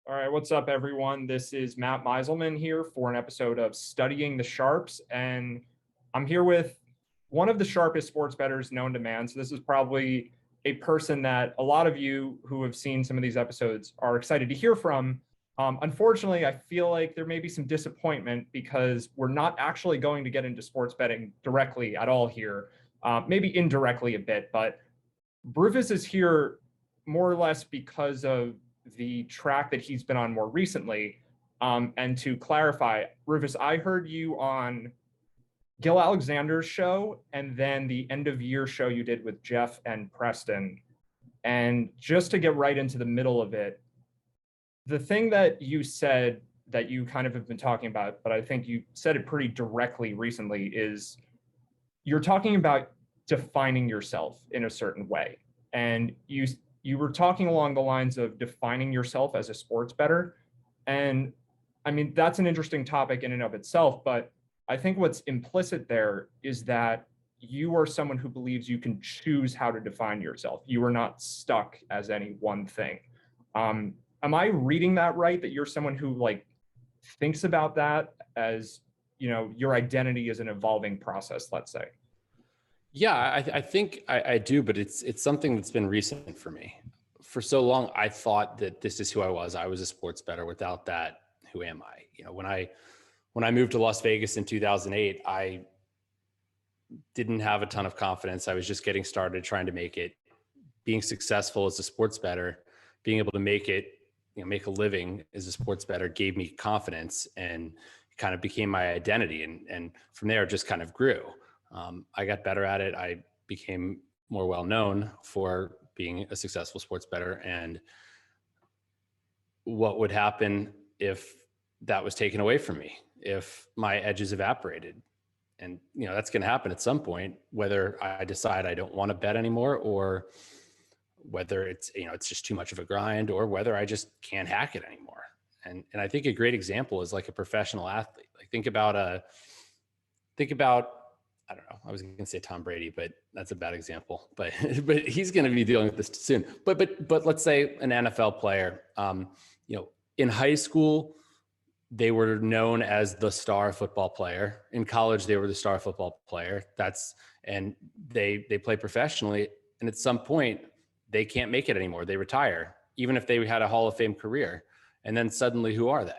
All right, what's up, everyone? This is Matt Meiselman here for an episode of Studying the Sharps, and I'm here with one of the sharpest sports bettors known to man. So this is probably a person that a lot of you who have seen some of these episodes are excited to hear from. Unfortunately, I feel like there may be some disappointment because we're not actually going to get into sports betting directly at all here, maybe indirectly a bit, but Rufus is here more or less because of the track that he's been on more recently. And to clarify, Rufus, I heard you on Gil Alexander's show and then the end of year show you did with Jeff and Preston. And just to get right into the middle of it, the thing that you said that you kind of have been talking about, but I think you said it pretty directly recently, is you're talking about defining yourself in a certain way. And you were talking along the lines of defining yourself as a sports bettor. And I mean, that's an interesting topic in and of itself, but I think what's implicit there is that you are someone who believes you can choose how to define yourself. You are not stuck as any one thing. Am I reading that right? That you're someone who thinks about that as, your identity is an evolving process, let's say? Yeah, I think I do, but it's something that's been recent for me. For so long, I thought that this is who I was. I was a sports bettor. Without that, who am I? When I moved to Las Vegas in 2008, I didn't have a ton of confidence. I was just getting started, trying to make it. Being successful as a sports bettor, being able to make it, make a living as a sports bettor gave me confidence and kind of became my identity. And from there, it just kind of grew. I got better at it. I became more well-known for being a successful sports bettor. And what would happen if that was taken away from me, if my edges evaporated? And, that's going to happen at some point, whether I decide I don't want to bet anymore, or whether it's, it's just too much of a grind, or whether I just can't hack it anymore. And I think a great example is like a professional athlete. Like think about I don't know, I was going to say Tom Brady, but that's a bad example, but he's going to be dealing with this soon. But let's say an NFL player, in high school, they were known as the star football player. In college, they were the star football player. And they play professionally. And at some point they can't make it anymore. They retire, even if they had a Hall of Fame career. And then suddenly, who are they?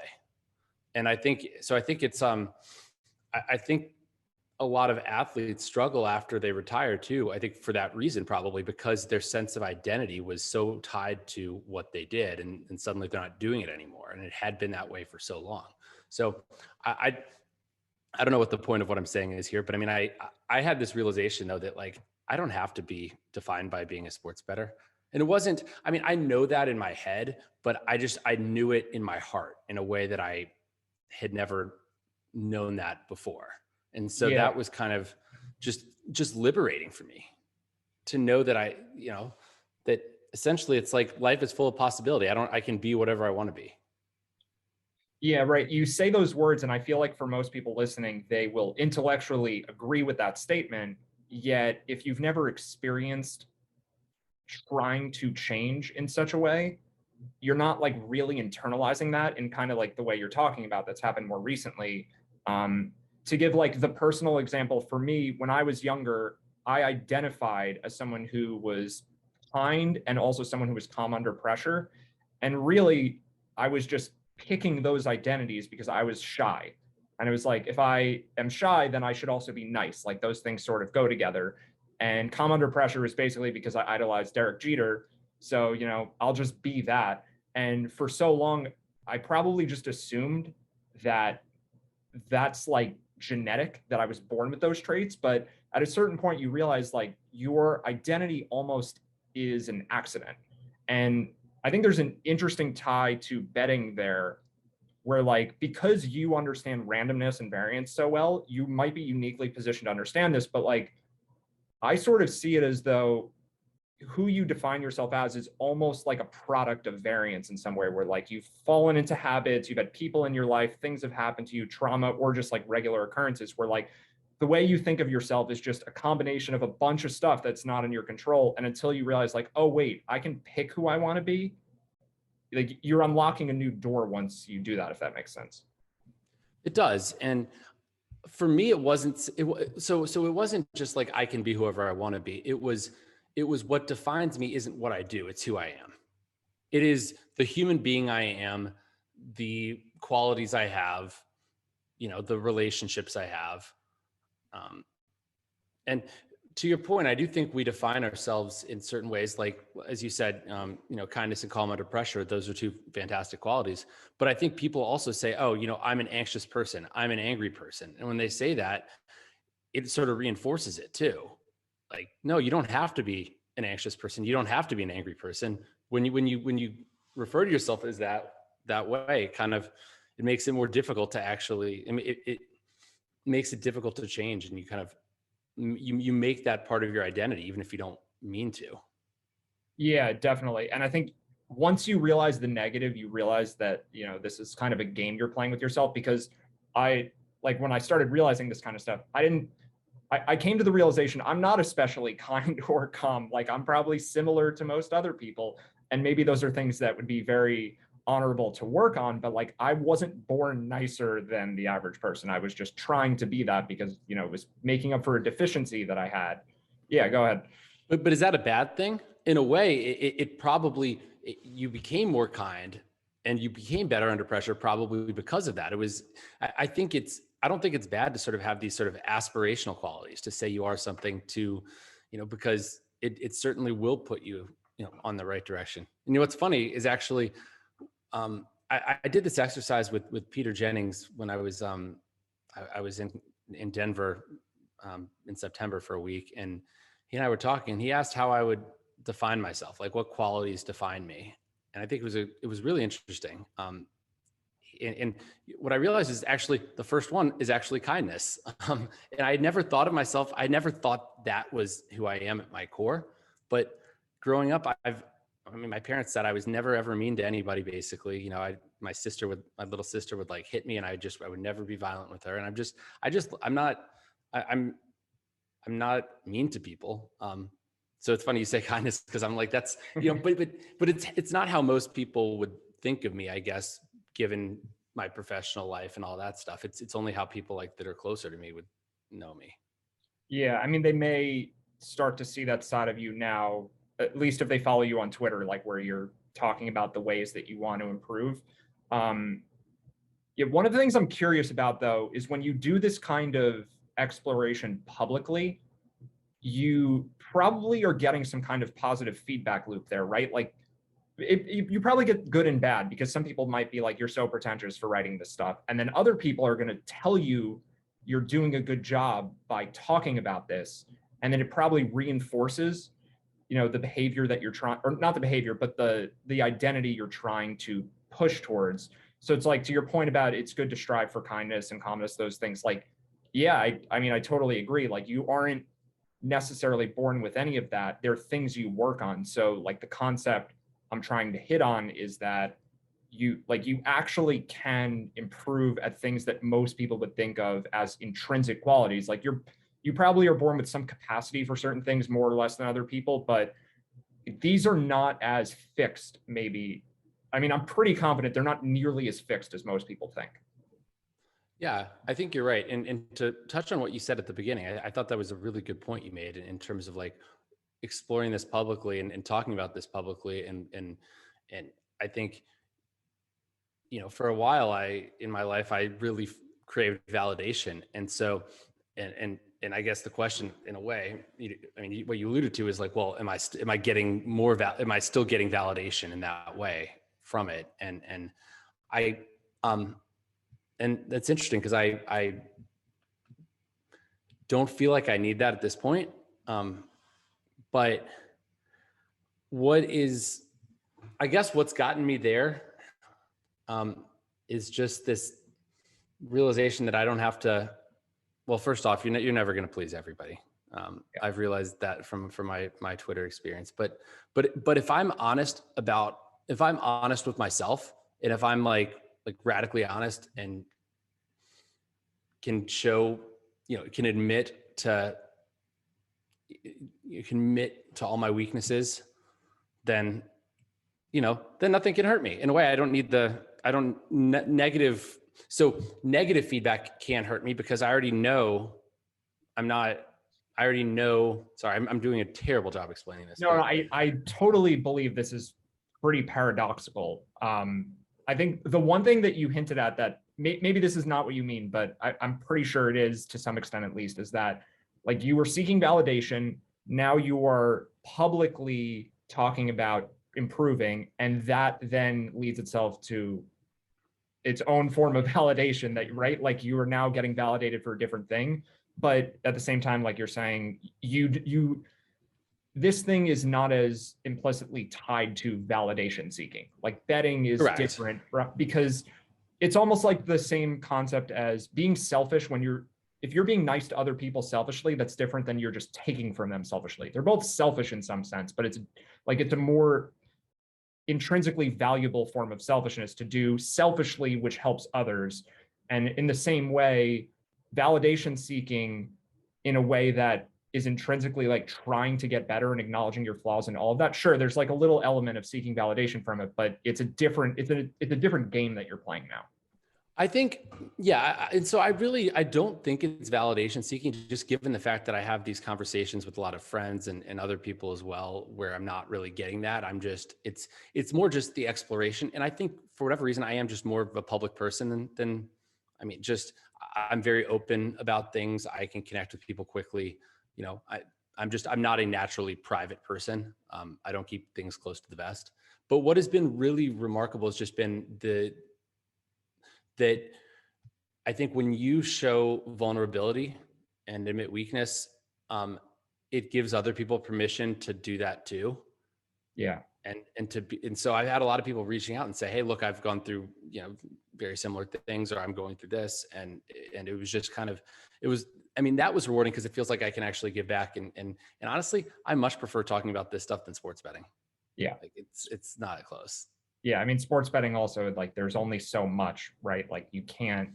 And I think it's, I think a lot of athletes struggle after they retire too. I think for that reason, probably because their sense of identity was so tied to what they did, and suddenly they're not doing it anymore. And it had been that way for so long. So I don't know what the point of what I'm saying is here, but I mean, I had this realization though, that I don't have to be defined by being a sports bettor. And it wasn't, I mean, I know that in my head, but I knew it in my heart in a way that I had never known that before. And so that was kind of just liberating for me to know that that essentially it's like life is full of possibility. I can be whatever I want to be. Yeah, right. You say those words, and I feel like for most people listening, they will intellectually agree with that statement. Yet if you've never experienced trying to change in such a way, you're not really internalizing that in kind of the way you're talking about that's happened more recently. To give the personal example, for me, when I was younger, I identified as someone who was kind and also someone who was calm under pressure. And really, I was just picking those identities because I was shy. And it was like, if I am shy, then I should also be nice. Those things sort of go together. And calm under pressure is basically because I idolized Derek Jeter. So, I'll just be that. And for so long, I probably just assumed that that's genetic, that I was born with those traits. But at a certain point, you realize your identity almost is an accident. And I think there's an interesting tie to betting there, where because you understand randomness and variance so well, you might be uniquely positioned to understand this. But I sort of see it as though who you define yourself as is almost like a product of variance in some way, where you've fallen into habits, you've had people in your life, things have happened to you, trauma, or just regular occurrences, where the way you think of yourself is just a combination of a bunch of stuff that's not in your control. And until you realize oh wait, I can pick who I want to be, like you're unlocking a new door once you do that, if that makes sense. It does. And for me, it wasn't, so it wasn't just like I can be whoever I want to be. It was what defines me isn't what I do, it's who I am. It is the human being I am, the qualities I have, the relationships I have. And to your point, I do think we define ourselves in certain ways, like, as you said, kindness and calm under pressure. Those are two fantastic qualities. But I think people also say, oh, I'm an anxious person, I'm an angry person. And when they say that, it sort of reinforces it too. Like, no, you don't have to be an anxious person. You don't have to be an angry person. When you refer to yourself as that way, kind of, it makes it more difficult to actually, I mean, it makes it difficult to change, and you kind of, you make that part of your identity, even if you don't mean to. Yeah, definitely. And I think once you realize the negative, you realize that, this is kind of a game you're playing with yourself. Because when I started realizing this kind of stuff, I came to the realization I'm not especially kind or calm. Like, I'm probably similar to most other people. And maybe those are things that would be very honorable to work on. But like, I wasn't born nicer than the average person. I was just trying to be that because, it was making up for a deficiency that I had. Yeah, go ahead. But is that a bad thing? In a way, it probably, you became more kind and you became better under pressure probably because of that. It was, I don't think it's bad to sort of have these sort of aspirational qualities, to say you are something, to, because it certainly will put you, on the right direction. And what's funny is actually, I did this exercise with Peter Jennings when I was in Denver in September for a week, and he and I were talking, and he asked how I would define myself, like what qualities define me. And I think it was really interesting. And what I realized is actually the first one is actually kindness. And I had never thought of myself, I never thought that was who I am at my core. But growing up, my parents said I was never ever mean to anybody, basically. My little sister would like hit me, and I would never be violent with her. And I'm not mean to people. So it's funny you say kindness, because I'm like, that's, but it's not how most people would think of me, I guess, given my professional life and all that stuff. It's only how people like that are closer to me would know me. Yeah, I mean, they may start to see that side of you now, at least if they follow you on Twitter, like where you're talking about the ways that you want to improve. Yeah, one of the things I'm curious about, though, is when you do this kind of exploration publicly, you probably are getting some kind of positive feedback loop there, right? Like, you probably get good and bad, because some people might be like, you're so pretentious for writing this stuff. And then other people are going to tell you you're doing a good job by talking about this. And then it probably reinforces, the behavior that you're trying, or not the behavior, but the identity you're trying to push towards. So it's like, to your point about it's good to strive for kindness and calmness, those things, like, yeah, I mean, I totally agree. Like, you aren't necessarily born with any of that. There are things you work on. So like, the concept I'm trying to hit on is that you actually can improve at things that most people would think of as intrinsic qualities. Like, you probably are born with some capacity for certain things more or less than other people, but these are not as fixed, maybe. I mean, I'm pretty confident they're not nearly as fixed as most people think. Yeah, I think you're right. And to touch on what you said at the beginning, I thought that was a really good point you made in terms of like exploring this publicly and talking about this publicly. And I think, for a while in my life, I really craved validation. And so, and I guess the question, in a way, what you alluded to is like, well, am I still getting validation in that way from it? And that's interesting, because I don't feel like I need that at this point. But I guess what's gotten me there is just this realization that I don't have to. Well, first off, you're never going to please everybody. I've realized that from my Twitter experience. But if I'm honest with myself, and if I'm like radically honest, and can show, can admit to all my weaknesses, then then nothing can hurt me. In a way, negative. So negative feedback can't hurt me because I already know sorry, I'm doing a terrible job explaining this. No, I totally believe this is pretty paradoxical. I think the one thing that you hinted at that maybe this is not what you mean, but I'm pretty sure it is to some extent at least, is that like you were seeking validation, now you are publicly talking about improving, and that then leads itself to its own form of validation that, right? Like you are now getting validated for a different thing. But at the same time, like you're saying, this thing is not as implicitly tied to validation seeking. Like betting is Correct. different because it's almost like the same concept as being selfish if you're being nice to other people selfishly, that's different than you're just taking from them selfishly. They're both selfish in some sense, but it's a more intrinsically valuable form of selfishness to do selfishly, which helps others. And in the same way, validation seeking in a way that is intrinsically like trying to get better and acknowledging your flaws and all of that. Sure, there's like a little element of seeking validation from it, but it's a different game that you're playing now. I think, yeah. And so I don't think it's validation seeking, just given the fact that I have these conversations with a lot of friends and other people as well, where I'm not really getting that. It's more just the exploration. And I think for whatever reason, I am just more of a public person than I'm very open about things. I can connect with people quickly. I'm not a naturally private person. I don't keep things close to the vest. But what has been really remarkable has just been that I think when you show vulnerability and admit weakness, it gives other people permission to do that too. Yeah. And so I've had a lot of people reaching out and say, hey, look, I've gone through, very similar things, or I'm going through this. And it was just that was rewarding because it feels like I can actually give back. And honestly, I much prefer talking about this stuff than sports betting. Yeah. Like it's not close. Yeah. I mean, sports betting also, like there's only so much, right? Like you can't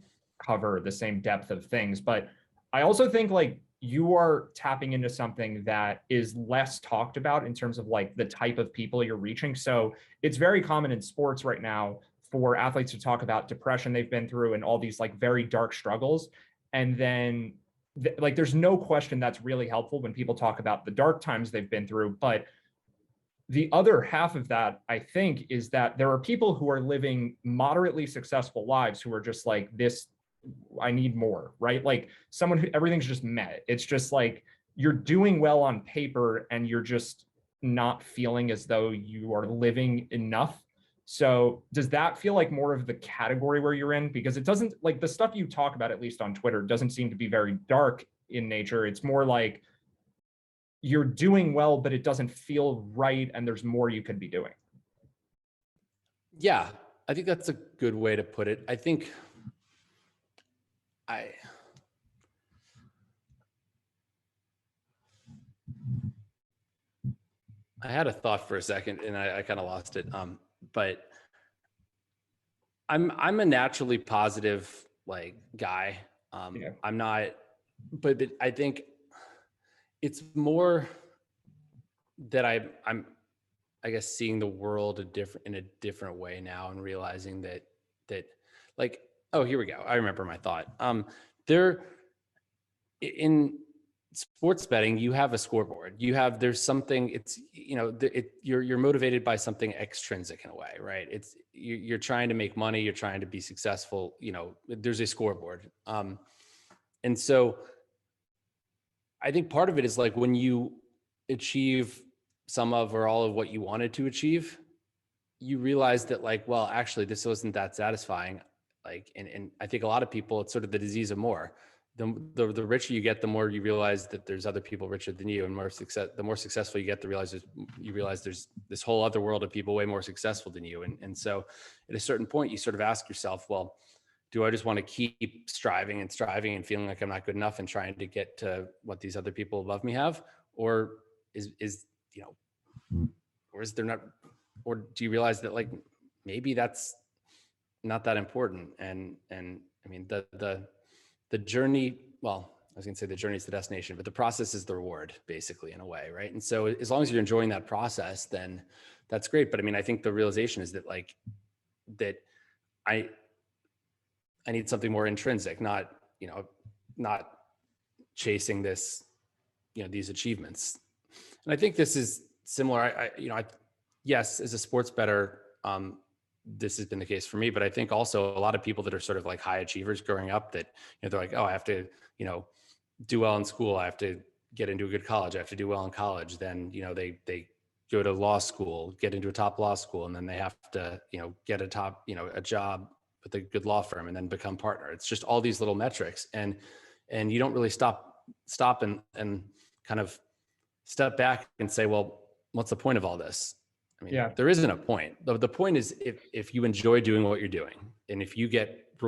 cover the same depth of things, but I also think like you are tapping into something that is less talked about in terms of like the type of people you're reaching. So it's very common in sports right now for athletes to talk about depression they've been through and all these like very dark struggles. And then like, there's no question that's really helpful when people talk about the dark times they've been through. But the other half of that, I think, is that there are people who are living moderately successful lives who are just like this, I need more, right? Like someone who everything's just met. It's just like you're doing well on paper and you're just not feeling as though you are living enough. So does that feel like more of the category where you're in? Because it doesn't, like the stuff you talk about, at least on Twitter, doesn't seem to be very dark in nature. It's more like you're doing well, but it doesn't feel right and there's more you could be doing. Yeah, I think that's a good way to put it. I think I had a thought for a second and I kind of lost it. But I'm a naturally positive like guy. Yeah. I'm not, but I think it's more that I'm I guess seeing the world in a different way now and realizing that like, oh, here we go. I remember my thought. There in sports betting, you have a scoreboard. There's something. It's you're motivated by something extrinsic in a way, right? It's you're trying to make money. You're trying to be successful. There's a scoreboard, and so I think part of it is like when you achieve some of or all of what you wanted to achieve, you realize that like, well, actually, this wasn't that satisfying. Like, and I think a lot of people, it's sort of the disease of more. The richer you get, the more you realize that there's other people richer than you, and the more successful you get, you realize there's this whole other world of people way more successful than you. And so at a certain point, you sort of ask yourself, well, do I just want to keep striving and feeling like I'm not good enough and trying to get to what these other people above me have? Or or is there not, or do you realize that like, maybe that's not that important? And I mean, the journey, well, was going to say the journey is the destination, but the process is the reward, basically, in a way, right? And so as long as you're enjoying that process, then that's great. But I mean, I think the realization is that like that I need something more intrinsic, not, you know, not chasing this, you know, these achievements. And I think this is similar. Yes, as a sports bettor, this has been the case for me, but I think also a lot of people that are sort of like high achievers growing up that, you know, they're like, oh, I have to, you know, do well in school. I have to get into a good college. I have to do well in college. Then, you know, they go to law school, get into a top law school, and then they have to, you know, get a top, you know, a job with a good law firm and then become partner. It's just all these little metrics. And you don't really stop and kind of step back and say, well, what's the point of all this? I mean, there isn't a point. The point is if you enjoy doing what you're doing, and if you get a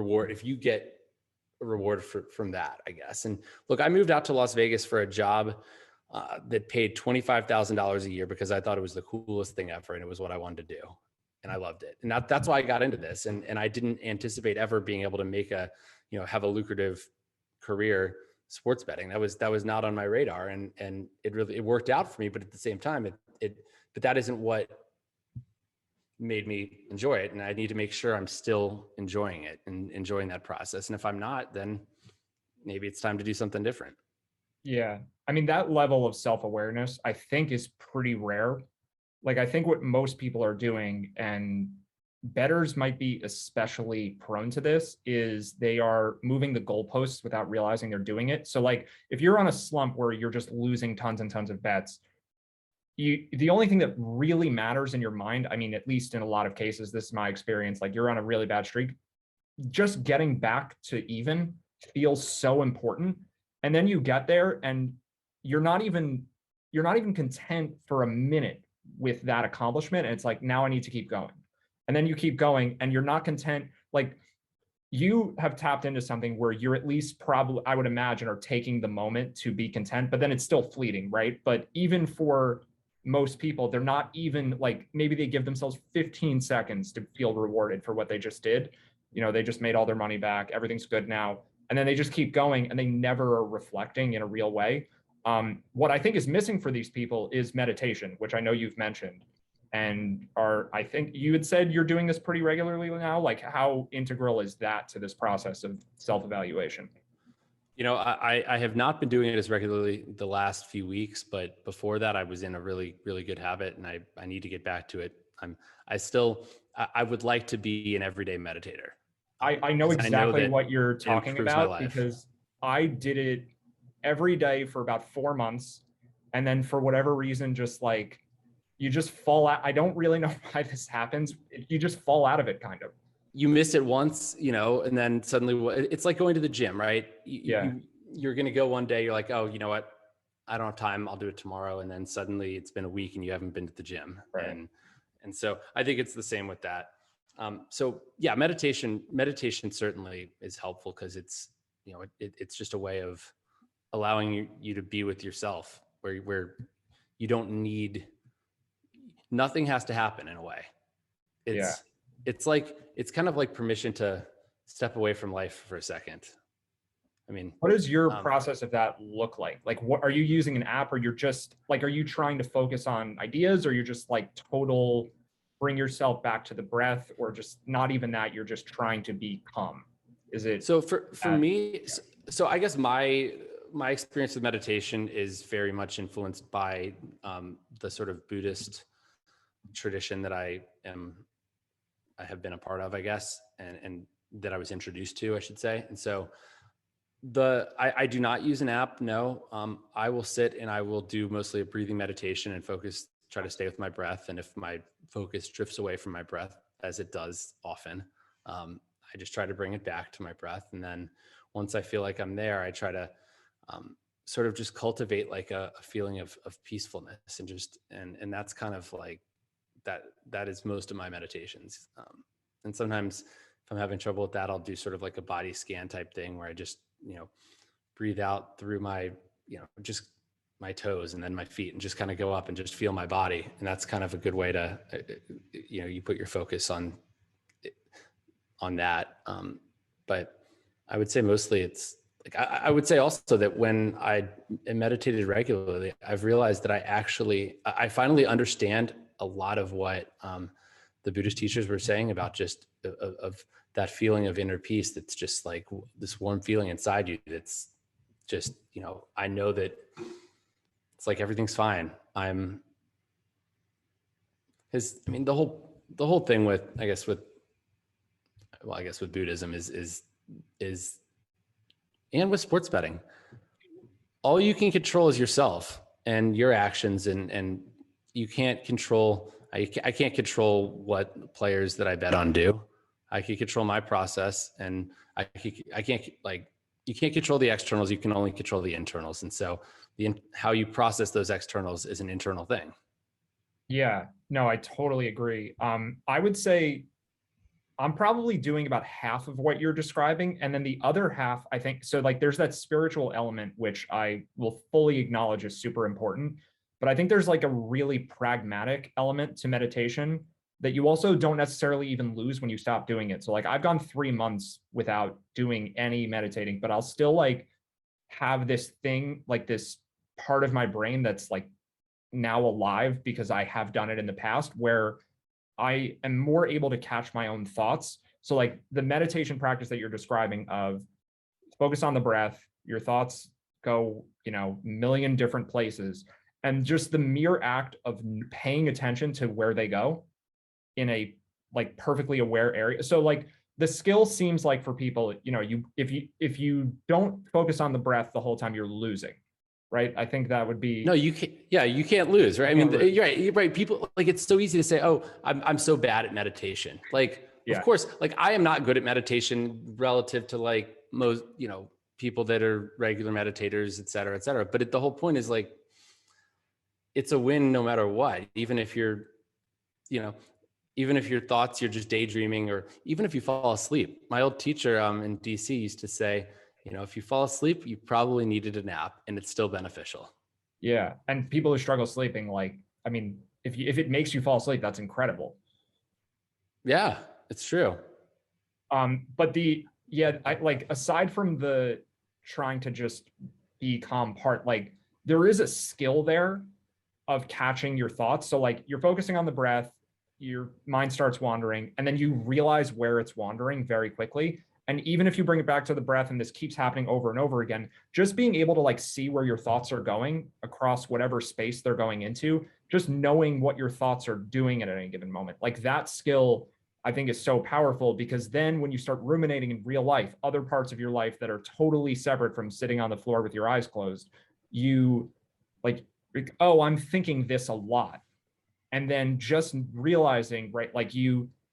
reward from that, I guess. And look, I moved out to Las Vegas for a job that paid $25,000 a year because I thought it was the coolest thing ever, and it was what I wanted to do, and I loved it. And that's why I got into this. And I didn't anticipate ever being able to make have a lucrative career sports betting. That was not on my radar, and it worked out for me. But at the same time, but that isn't what made me enjoy it. And I need to make sure I'm still enjoying it and enjoying that process. And if I'm not, then maybe it's time to do something different. Yeah. I mean, that level of self-awareness, I think, is pretty rare. Like, I think what most people are doing, and bettors might be especially prone to this, is they are moving the goalposts without realizing they're doing it. So like, if you're on a slump where you're just losing tons and tons of bets, the only thing that really matters in your mind, I mean, at least in a lot of cases, this is my experience, like you're on a really bad streak, just getting back to even feels so important. And then you get there and you're not even content for a minute with that accomplishment. And it's like, now I need to keep going. And then you keep going and you're not content. Like, you have tapped into something where you're at least probably, I would imagine, are taking the moment to be content, but then it's still fleeting, right? But even for most people, they're not even like, maybe they give themselves 15 seconds to feel rewarded for what they just did. You know, they just made all their money back. Everything's good now. And then they just keep going and they never are reflecting in a real way. What I think is missing for these people is meditation, which I know you've mentioned. And I think you had said you're doing this pretty regularly now. Like, how integral is that to this process of self-evaluation? You know, I have not been doing it as regularly the last few weeks, but before that I was in a really, really good habit, and I need to get back to it. I would like to be an everyday meditator. I know exactly what you're talking about, because I did it every day for about 4 months. And then for whatever reason, just like, you just fall out. I don't really know why this happens. You just fall out of it, kind of. You miss it once, you know, and then suddenly it's like going to the gym, right? You're going to go one day, you're like, oh, you know what? I don't have time. I'll do it tomorrow. And then suddenly it's been a week and you haven't been to the gym. Right. And so I think it's the same with that. So yeah, meditation certainly is helpful because it's, you know, it's just a way of allowing you to be with yourself where you don't need, nothing has to happen in a way. It's kind of like permission to step away from life for a second. I mean, what does your process of that look like? Like, what are you using an app, or you're just like, are you trying to focus on ideas, or you're just like total bring yourself back to the breath, or just not even that, you're just trying to be calm? Is it? So for me, so I guess my experience with meditation is very much influenced by the sort of Buddhist tradition that I have been a part of, I guess, and that I was introduced to, I should say. And so I do not use an app. No, I will sit and I will do mostly a breathing meditation and try to stay with my breath. And if my focus drifts away from my breath, as it does often, I just try to bring it back to my breath. And then once I feel like I'm there, I try to sort of just cultivate like a feeling of peacefulness, and that's kind of like, that is most of my meditations. And sometimes if I'm having trouble with that, I'll do sort of like a body scan type thing where I just, you know, breathe out through my, you know, just my toes and then my feet, and just kind of go up and just feel my body. And that's kind of a good way to, you know, you put your focus on that. But I would say mostly it's like I would say also that when I meditated regularly, I've realized that I finally understand a lot of what the Buddhist teachers were saying about just of that feeling of inner peace. That's just like this warm feeling inside you. That's just, I know that it's like everything's fine. The whole thing with, I guess with Buddhism is and with sports betting, all you can control is yourself and your actions, and you can't control, I can't control what players that I bet on do. I can control my process, and I can't, like, you can't control the externals. You can only control the internals. And so how you process those externals is an internal thing. Yeah, no, I totally agree. I would say I'm probably doing about half of what you're describing. And then the other half, I think, so like there's that spiritual element, which I will fully acknowledge is super important. But I think there's like a really pragmatic element to meditation that you also don't necessarily even lose when you stop doing it. So like I've gone 3 months without doing any meditating, but I'll still like have this thing, like this part of my brain that's like now alive because I have done it in the past, where I am more able to catch my own thoughts. So like the meditation practice that you're describing of focus on the breath, your thoughts go, million different places. And just the mere act of paying attention to where they go in a like perfectly aware area. So like the skill seems like for people, if you don't focus on the breath the whole time, you're losing. Right. I think that would be. No, you can't. Yeah, you can't lose, right? I mean, lose. you're right. People, like, it's so easy to say, "Oh, I'm so bad at meditation." Like, Yeah. of course, like I am not good at meditation relative to like most, people that are regular meditators, et cetera, et cetera. But the whole point is like, it's a win no matter what. Even if you're, even if your thoughts, you're just daydreaming, or even if you fall asleep. My old teacher in DC used to say, if you fall asleep, you probably needed a nap, and it's still beneficial. Yeah. And people who struggle sleeping, like, I mean, if it makes you fall asleep, that's incredible. Yeah, it's true. But I like, aside from the trying to just be calm part, like there is a skill there of catching your thoughts. So like you're focusing on the breath, your mind starts wandering, and then you realize where it's wandering very quickly. And even if you bring it back to the breath and this keeps happening over and over again, just being able to like see where your thoughts are going across whatever space they're going into, just knowing what your thoughts are doing at any given moment, like that skill, I think is so powerful, because then when you start ruminating in real life, other parts of your life that are totally separate from sitting on the floor with your eyes closed, you like, oh, I'm thinking this a lot. And then just realizing, right, like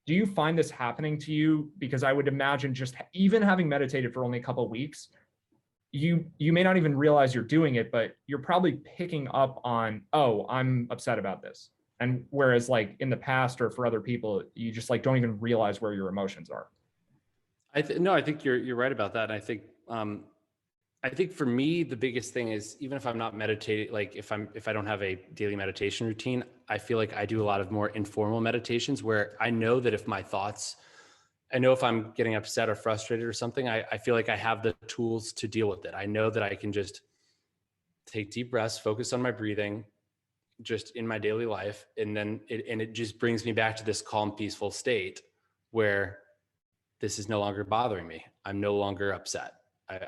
do you find this happening to you? Because I would imagine just even having meditated for only a couple of weeks, you may not even realize you're doing it, but you're probably picking up on, oh, I'm upset about this. And whereas like in the past or for other people, you just like don't even realize where your emotions are. No, I think you're right about that. And I think for me, the biggest thing is, even if I'm not meditating, like if I don't have a daily meditation routine, I feel like I do a lot of more informal meditations where I know that if I'm getting upset or frustrated or something, I feel like I have the tools to deal with it. I know that I can just take deep breaths, focus on my breathing, just in my daily life. And then it just brings me back to this calm, peaceful state where this is no longer bothering me. I'm no longer upset.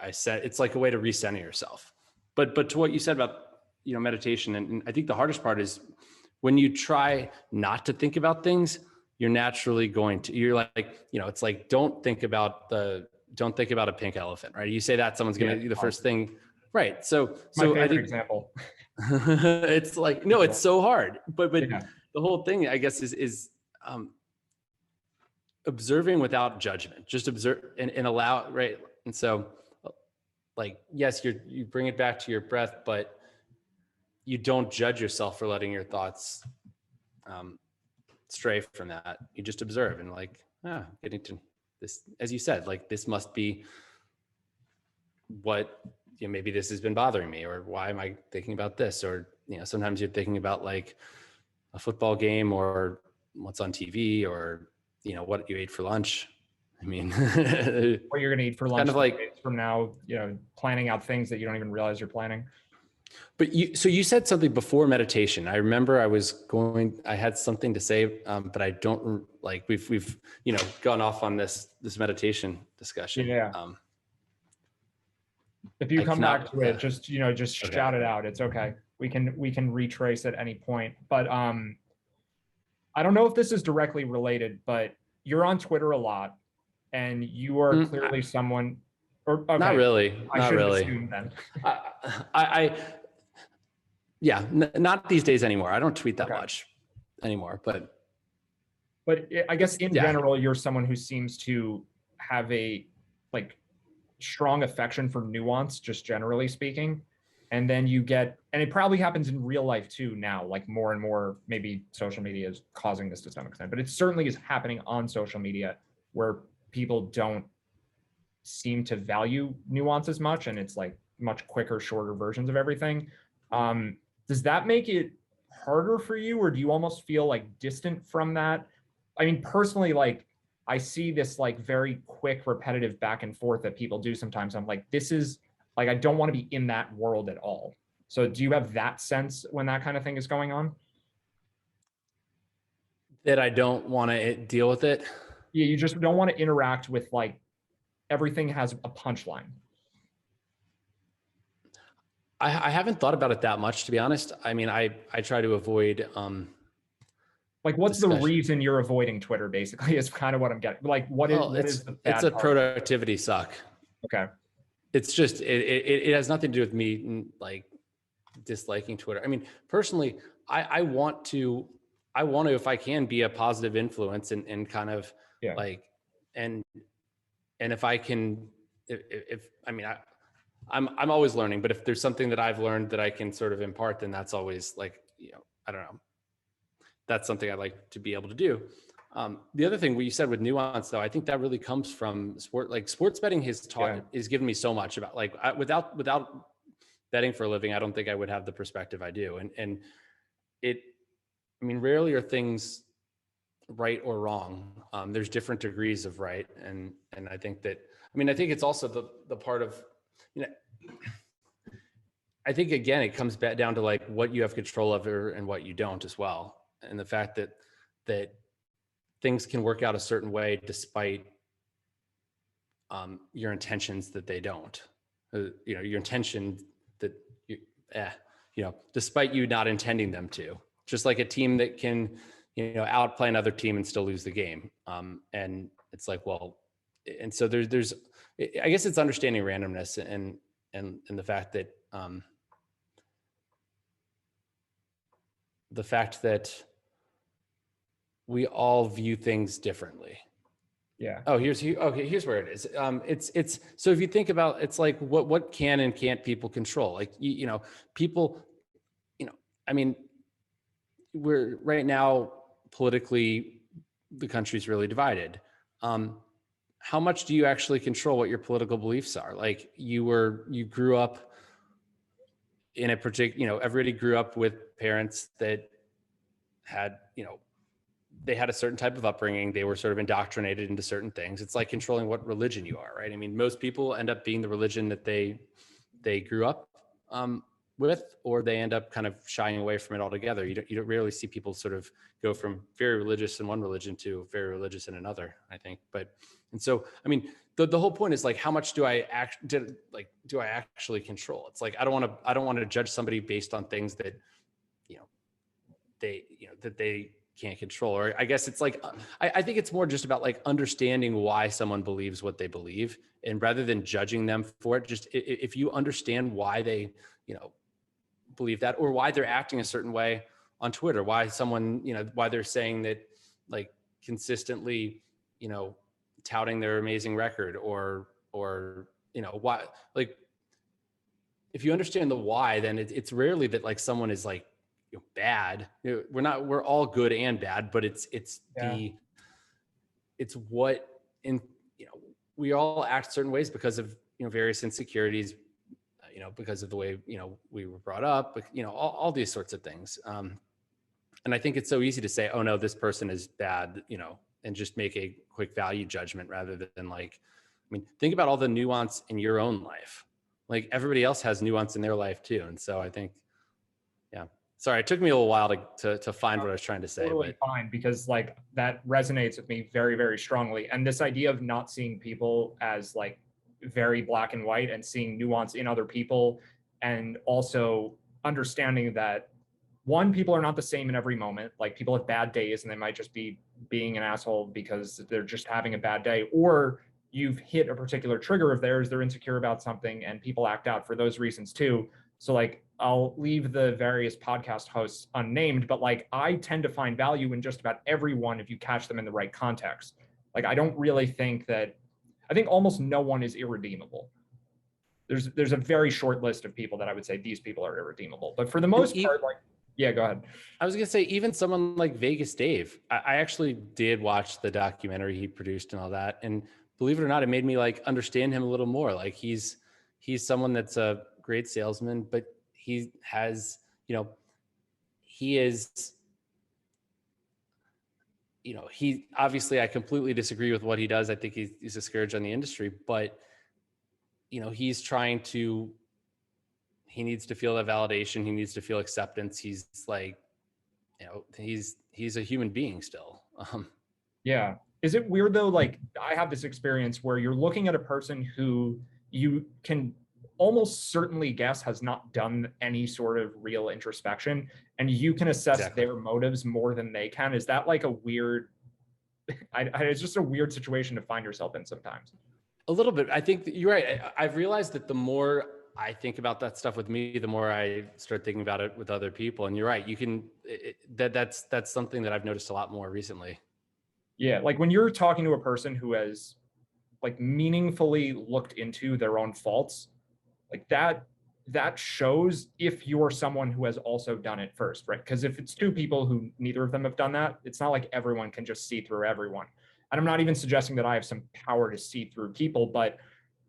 I said it's like a way to recenter yourself. But to what you said about meditation, and I think the hardest part is when you try not to think about things, you're naturally going to. You're like it's like don't think about a pink elephant, right? You say that, someone's gonna be the first thing, right? So My favorite I think example. it's like no, it's so hard. But Yeah. the whole thing, I guess, is observing without judgment. Just observe and allow, right? And so, like, yes, you bring it back to your breath, but you don't judge yourself for letting your thoughts stray from that. You just observe and like, getting to this, as you said, like this must be what, maybe this has been bothering me, or why am I thinking about this? Or, sometimes you're thinking about like a football game or what's on TV, or, what you ate for lunch. I mean, What you're going to eat for lunch. kind of like, from now, planning out things that you don't even realize you're planning. But you said something before meditation. I remember I had something to say, but I don't like, we've, gone off on this meditation discussion. Yeah. If you come back to it, just okay. shout it out. It's okay. We can retrace at any point. But I don't know if this is directly related, but you're on Twitter a lot, and you are clearly someone. Or okay, not really. I should assume then. Yeah, not these days anymore. I don't tweet that much anymore, but I guess in general, you're someone who seems to have a strong affection for nuance, just generally speaking. And then and it probably happens in real life too now, like more and more, maybe social media is causing this to some extent, but it certainly is happening on social media where people don't seem to value nuance as much. And it's like much quicker, shorter versions of everything. Does that make it harder for you, or do you almost feel distant from that? I mean, personally, I see this very quick, repetitive back and forth that people do sometimes. I'm like, this is I don't want to be in that world at all. So do you have that sense when that kind of thing is going on? That I don't want to deal with it? Yeah, you just don't want to interact with everything has a punchline. I haven't thought about it that much, to be honest. I mean, I try to avoid what's discussion. The reason you're avoiding Twitter, basically, is kind of what I'm getting. What is the bad it's a part? Productivity suck. Okay. It's just it has nothing to do with me disliking Twitter. I mean, personally, I want to, if I can, be a positive influence and kind of and if I can, I'm always learning, but if there's something that I've learned that I can sort of impart, then that's always I don't know. That's something I'd like to be able to do. The other thing what you said with nuance, though, I think that really comes from sport. Sports betting has given me so much about without betting for a living, I don't think I would have the perspective I do. And rarely are things right or wrong. There's different degrees of right. And I think that, I think it's also the part of, I think, again, it comes back down to what you have control over and what you don't as well. And the fact that things can work out a certain way despite your intentions that they don't. Your intention that despite you not intending them to. Just like a team that can, outplay another team and still lose the game. And it's and so there's I guess it's understanding randomness and the fact that we all view things differently. Yeah. Oh, here's where it is. It's so if you think about, it's what can and can't people control? People, we're right now politically, the country's really divided. How much do you actually control what your political beliefs are? You grew up in a particular, everybody grew up with parents that had, they had a certain type of upbringing. They were sort of indoctrinated into certain things. It's like controlling what religion you are, right? Most people end up being the religion that they grew up with, or they end up kind of shying away from it altogether. You don't rarely see people sort of go from very religious in one religion to very religious in another, I think. And so, the whole point is how much do I actually control? It's I don't want to judge somebody based on things that, that they can't control. Or I guess it's I think it's more just about understanding why someone believes what they believe, and rather than judging them for it, just if you understand why they, believe that, or why they're acting a certain way on Twitter, why someone, why they're saying that consistently, touting their amazing record, or why, if you understand the why, then it's rarely that someone is bad. We're all good and bad, but it's what we all act certain ways because of, various insecurities, because of the way, we were brought up, all these sorts of things. And I think it's so easy to say, oh no, this person is bad, and just make a quick value judgment rather than mean, think about all the nuance in your own life. Like everybody else has nuance in their life too. And so I think, yeah, sorry, it took me a little while to find what I was trying to say, Totally but fine, because like that resonates with me very, very strongly. And this idea of not seeing people as like very black and white and seeing nuance in other people, and also understanding that one, people are not the same in every moment. Like people have bad days and they might just be being an asshole because they're just having a bad day, or you've hit a particular trigger of theirs, they're insecure about something, and people act out for those reasons too. So like I'll leave the various podcast hosts unnamed, but like I tend to find value in just about everyone if you catch them in the right context. Like I don't really think that, I think almost no one is irredeemable. There's a very short list of people that I would say these people are irredeemable. But for the most part, like, yeah, go ahead. I was gonna say, even someone like Vegas Dave, I actually did watch the documentary he produced and all that, and believe it or not, it made me like understand him a little more. Like he's someone that's a great salesman, but he has, he is, he obviously, I completely disagree with what he does. I think he's a scourge on the industry, but he's trying to, he needs to feel that validation. He needs to feel acceptance. He's like, he's a human being still. Yeah. Is it weird though? Like I have this experience where you're looking at a person who you can almost certainly guess has not done any sort of real introspection, and you can assess Exactly. their motives more than they can. Is that like a weird, it's just a weird situation to find yourself in sometimes. A little bit. I think that you're right. I've realized that the more I think about that stuff with me, the more I start thinking about it with other people. And you're right. You can, that's something that I've noticed a lot more recently. Yeah. Like when you're talking to a person who has like meaningfully looked into their own faults, like that shows if you're someone who has also done it first, right? Because if it's two people who neither of them have done that, it's not like everyone can just see through everyone. And I'm not even suggesting that I have some power to see through people, but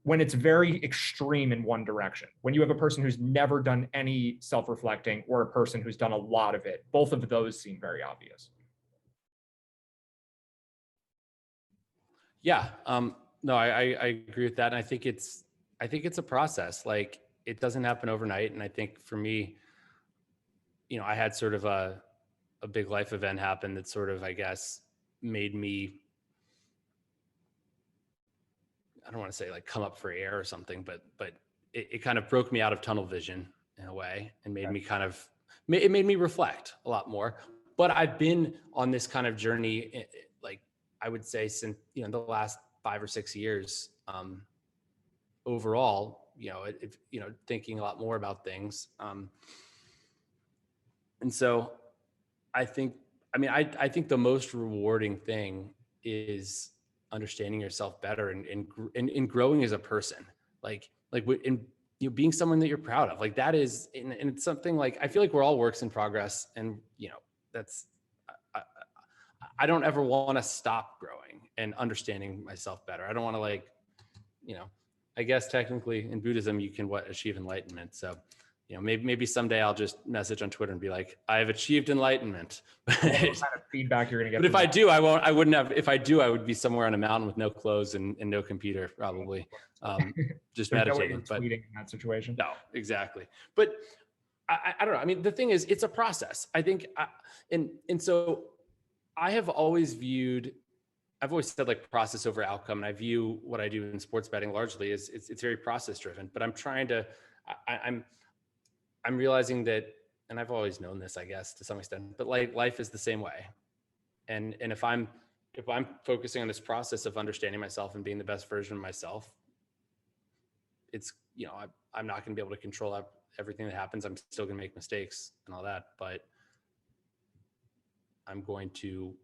when it's very extreme in one direction, when you have a person who's never done any self-reflecting or a person who's done a lot of it, both of those seem very obvious. Yeah. No, I agree with that. And I think it's a process. Like it doesn't happen overnight. And I think for me, I had sort of a big life event happen that sort of, I guess, made me, I don't want to say like come up for air or something, but it kind of broke me out of tunnel vision in a way and made me kind of, it made me reflect a lot more. But I've been on this kind of journey, like I would say since, the last 5 or 6 years, overall, thinking a lot more about things. And so I think, I think the most rewarding thing is understanding yourself better and growing as a person, like in being someone that you're proud of, like that is, and it's something like, I feel like we're all works in progress, and that's, I don't ever want to stop growing and understanding myself better. I don't want to like, I guess technically in Buddhism, you can achieve enlightenment. So, maybe someday I'll just message on Twitter and be like, I have achieved enlightenment. What kind of feedback you're going to get? But if I do, I wouldn't have, if I do, I would be somewhere on a mountain with no clothes and no computer, probably. Just meditating. No tweeting in that situation. No, exactly. But I don't know. I mean, the thing is, it's a process. I think, and so I have always viewed, I've always said like process over outcome. And I view what I do in sports betting largely as it's very process driven, but I'm trying to, I'm realizing that, and I've always known this, I guess, to some extent, but like life is the same way. And if I'm focusing on this process of understanding myself and being the best version of myself, it's, I'm not going to be able to control everything that happens. I'm still going to make mistakes and all that, but I'm going to,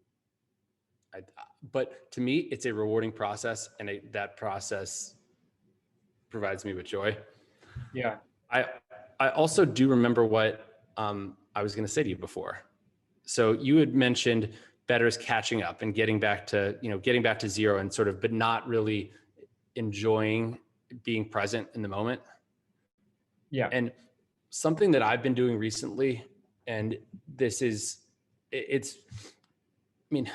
but to me, it's a rewarding process, and that process provides me with joy. Yeah. I also do remember what I was going to say to you before. So you had mentioned better is catching up and getting back to zero and sort of, but not really enjoying being present in the moment. Yeah. And something that I've been doing recently, and this is, it's, I mean,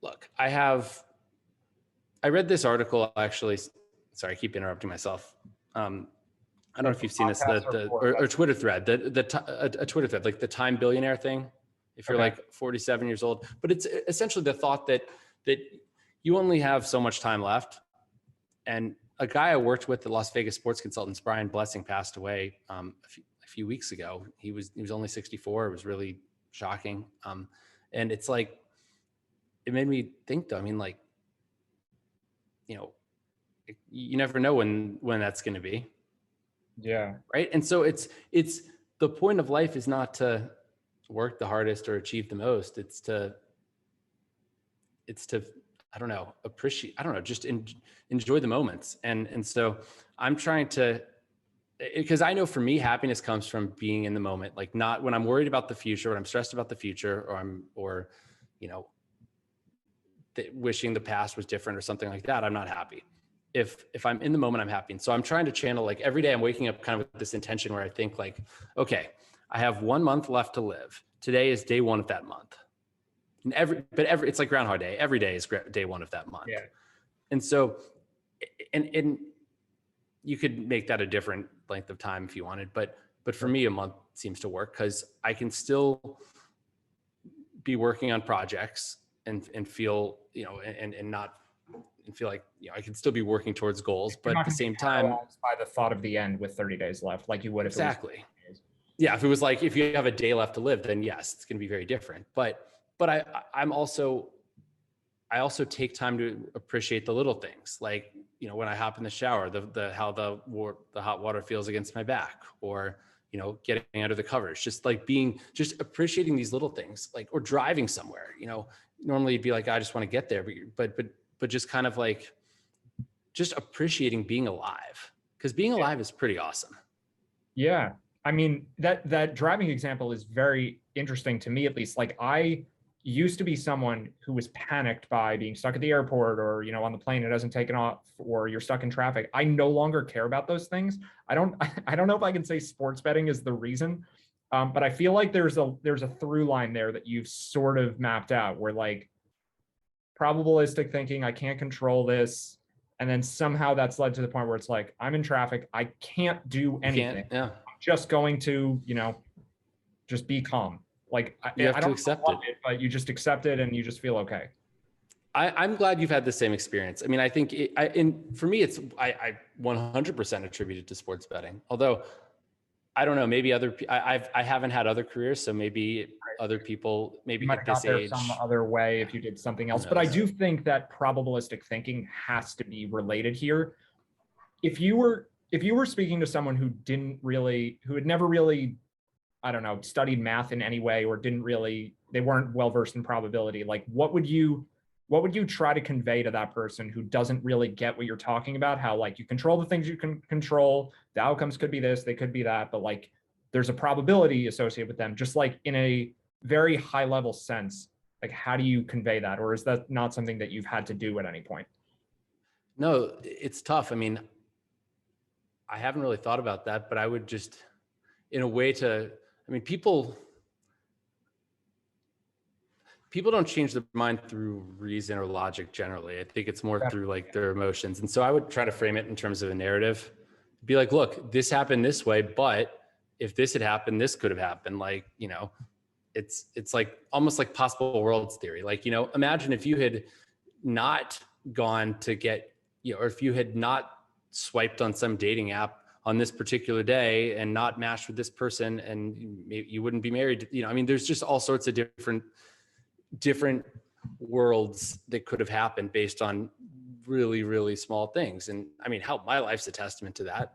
look, I have I read this article actually. Sorry, I keep interrupting myself. I don't know if you've seen this, or Twitter thread, a Twitter thread, like the Time Billionaire thing. If you're like 47 years old, but it's essentially the thought that you only have so much time left. And a guy I worked with, the Las Vegas sports consultants, Brian Blessing, passed away a few weeks ago. He was only 64. It was really shocking. And it's like, it made me think though. I mean, like, you never know when that's going to be. Yeah. Right. And so it's the point of life is not to work the hardest or achieve the most. It's to, I don't know, just enjoy the moments. And so I'm trying to, because I know for me, happiness comes from being in the moment, like not when I'm worried about the future, when I'm stressed about the future, or wishing the past was different or something like that, I'm not happy. If I'm in the moment, I'm happy. And so I'm trying to channel, like every day I'm waking up kind of with this intention where I think like, okay, I have 1 month left to live. Today is day one of that month. And it's like Groundhog Day. Every day is day one of that month. Yeah. And so, and you could make that a different length of time if you wanted, but for me, a month seems to work because I can still be working on projects and feel, and feel like, I can still be working towards goals, but at the same time, by the thought of the end with 30 days left, like you would if exactly. It was yeah. If it was like, if you have a day left to live, then yes, it's going to be very different. But I also take time to appreciate the little things. Like, when I hop in the shower, how the hot water feels against my back, or, getting under the covers, just appreciating these little things, like, or driving somewhere, normally you'd be like, I just want to get there, but just kind of like, just appreciating being alive, because being alive is pretty awesome. Yeah. I mean, that driving example is very interesting to me, at least. Like, I used to be someone who was panicked by being stuck at the airport, or, on the plane, it hasn't taken off, or you're stuck in traffic. I no longer care about those things. I don't know if I can say sports betting is the reason. But I feel like there's a through line there that you've sort of mapped out, where like probabilistic thinking, I can't control this. And then somehow that's led to the point where it's like, I'm in traffic, I can't do anything. Yeah. I'm just going to, just be calm. Like, you have I to don't accept it, but you just accept it and you just feel okay. I'm glad you've had the same experience. I mean, I think for me, I 100% attribute it to sports betting. Although I don't know, maybe I haven't had other careers, so maybe other people, maybe at this age, some other way if you did something else. But I do think that probabilistic thinking has to be related here. If you were speaking to someone who had never really, I don't know, studied math in any way, or they weren't well versed in probability, like what would you try to convey to that person who doesn't really get what you're talking about? How, like, you control the things you can control, the outcomes could be this, they could be that, but like there's a probability associated with them, just like in a very high level sense. Like, how do you convey that? Or is that not something that you've had to do at any point? No, it's tough. I mean, I haven't really thought about that, but I would just, in a way people don't change their mind through reason or logic generally. I think it's more through like their emotions. And so I would try to frame it in terms of a narrative. Be like, look, this happened this way, but if this had happened, this could have happened. Like, it's like almost like possible worlds theory. Like, imagine if you had not gone to get, or if you had not swiped on some dating app on this particular day and not matched with this person, and you wouldn't be married. I mean, there's just all sorts of different worlds that could have happened based on really, really small things. And I mean, my life's a testament to that.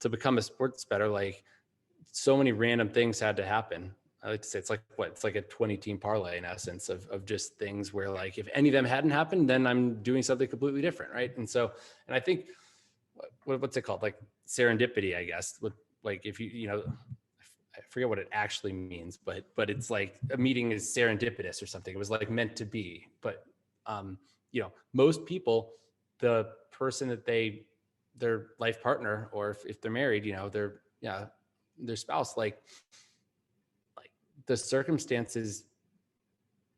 To become a sports bettor, like, so many random things had to happen. I like to say it's like a 20-team parlay in essence of just things where, like, if any of them hadn't happened, then I'm doing something completely different, right? And so, and I think what's it called, like serendipity, I guess. With, like, if I forget what it actually means, but it's like a meeting is serendipitous or something. It was like meant to be. But most people, the person that their life partner, or if they're married, their spouse, like the circumstances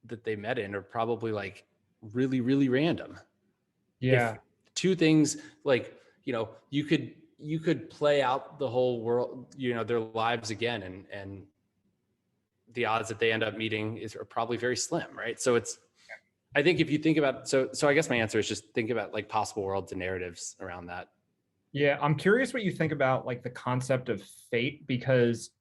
that they met in are probably like really, really random. Yeah. If two things, like, you could play out the whole world, their lives again, and the odds that they end up meeting are probably very slim, right? So I think if you think about, so I guess my answer is just think about like possible worlds and narratives around that. Yeah, I'm curious what you think about like the concept of fate, because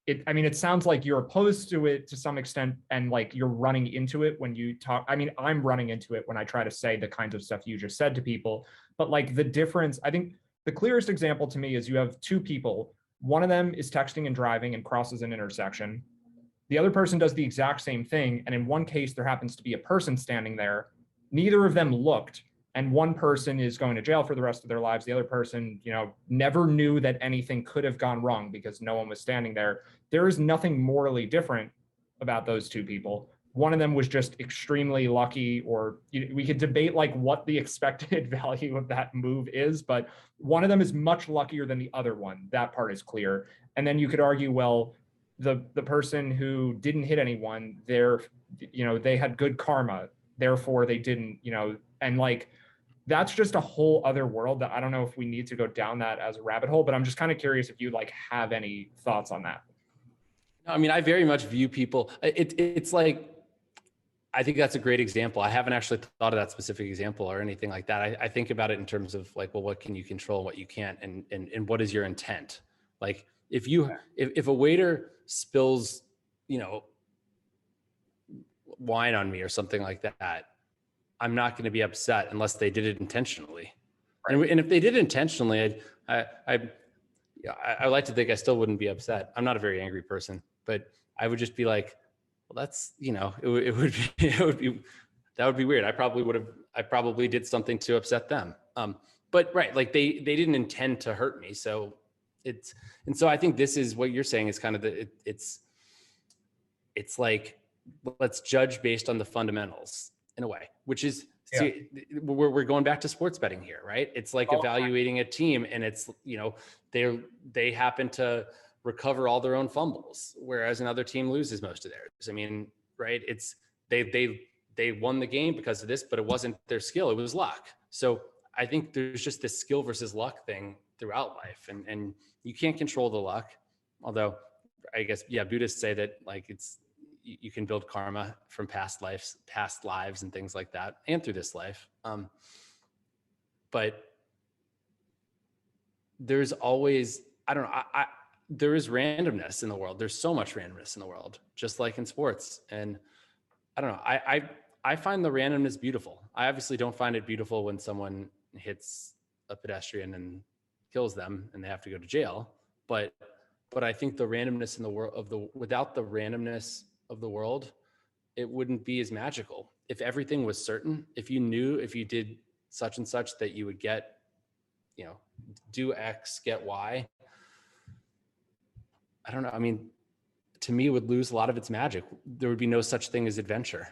it sounds like you're opposed to it to some extent, and like you're running into it when you talk. I mean, I'm running into it when I try to say the kinds of stuff you just said to people. But like the difference, I think the clearest example to me is you have two people. One of them is texting and driving and crosses an intersection. The other person does the exact same thing. And in one case, there happens to be a person standing there. Neither of them looked. And one person is going to jail for the rest of their lives. The other person, never knew that anything could have gone wrong because no one was standing there. There is nothing morally different about those two people. One of them was just extremely lucky, or we could debate like what the expected value of that move is, but one of them is much luckier than the other one. That part is clear. And then you could argue, well, the person who didn't hit anyone, they had good karma, therefore they didn't, and like that's just a whole other world that I don't know if we need to go down that as a rabbit hole, but I'm just kind of curious if you like have any thoughts on that. I mean, I very much view people, it's like, I think that's a great example. I haven't actually thought of that specific example or anything like that. I think about it in terms of like, well, what can you control, what you can't, and what is your intent? Like if a waiter spills, wine on me or something like that, I'm not going to be upset unless they did it intentionally. Right. And if they did it intentionally, I like to think I still wouldn't be upset. I'm not a very angry person, but I would just be like, well, that's, that would be weird. I probably did something to upset them. But right. Like they didn't intend to hurt me. So so I think this is what you're saying is kind of it's like, let's judge based on the fundamentals in a way, which is, see, we're going back to sports betting here, right? It's like evaluating a team, and it's, they happen to recover all their own fumbles, whereas another team loses most of theirs. I mean, right? It's they won the game because of this, but it wasn't their skill, it was luck. So I think there's just this skill versus luck thing throughout life, and you can't control the luck. Although I guess, Buddhists say that like you can build karma from past lives and things like that, and through this life. But there's always, I don't know, there is randomness in the world. There's so much randomness in the world, just like in sports. And I don't know, I find the randomness beautiful. I obviously don't find it beautiful when someone hits a pedestrian and kills them and they have to go to jail. But I think the randomness in the world without the randomness of the world, it wouldn't be as magical. If everything was certain, if you knew if you did such and such that you would get, do X, get Y. I don't know. I mean, to me, it would lose a lot of its magic. There would be no such thing as adventure.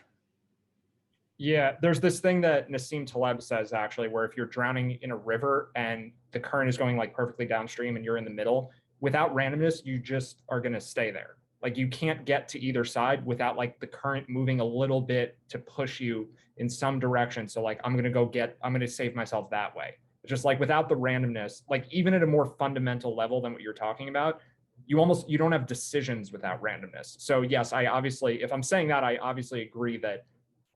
Yeah, there's this thing that Nassim Taleb says actually, where if you're drowning in a river and the current is going like perfectly downstream and you're in the middle, without randomness, you just are going to stay there. Like you can't get to either side without like the current moving a little bit to push you in some direction. So like, I'm going to save myself that way. It's just like without the randomness, like even at a more fundamental level than what you're talking about, you don't have decisions without randomness. So yes, if I'm saying that, I obviously agree that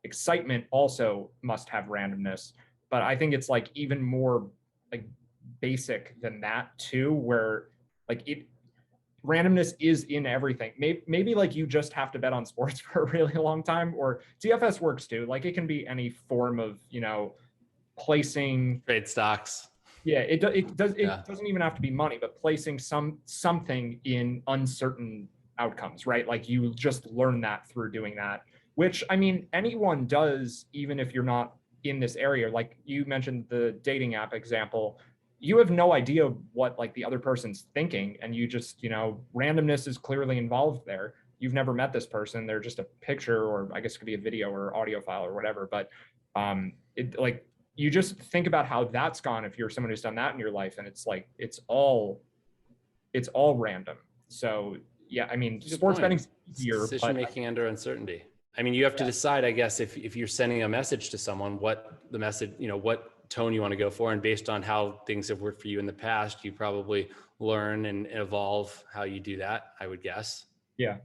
excitement also must have randomness, but I think it's like even more like basic than that too, where like randomness is in everything. Maybe like you just have to bet on sports for a really long time, or DFS works too. Like it can be any form of, placing trade stocks. Yeah, it doesn't even have to be money, but placing something in uncertain outcomes, right? Like you just learn that through doing that, which I mean anyone does, even if you're not in this area. Like you mentioned the dating app example, you have no idea what like the other person's thinking, and you just, randomness is clearly involved there. You've never met this person, they're just a picture, or I guess it could be a video or audio file or whatever, but you just think about how that's gone if you're someone who's done that in your life, and it's like it's all random. So yeah, I mean, sports betting's easier. Decision making under uncertainty. I mean, you have to decide, I guess, if you're sending a message to someone, what the message, what tone you want to go for. And based on how things have worked for you in the past, you probably learn and evolve how you do that, I would guess. Yeah.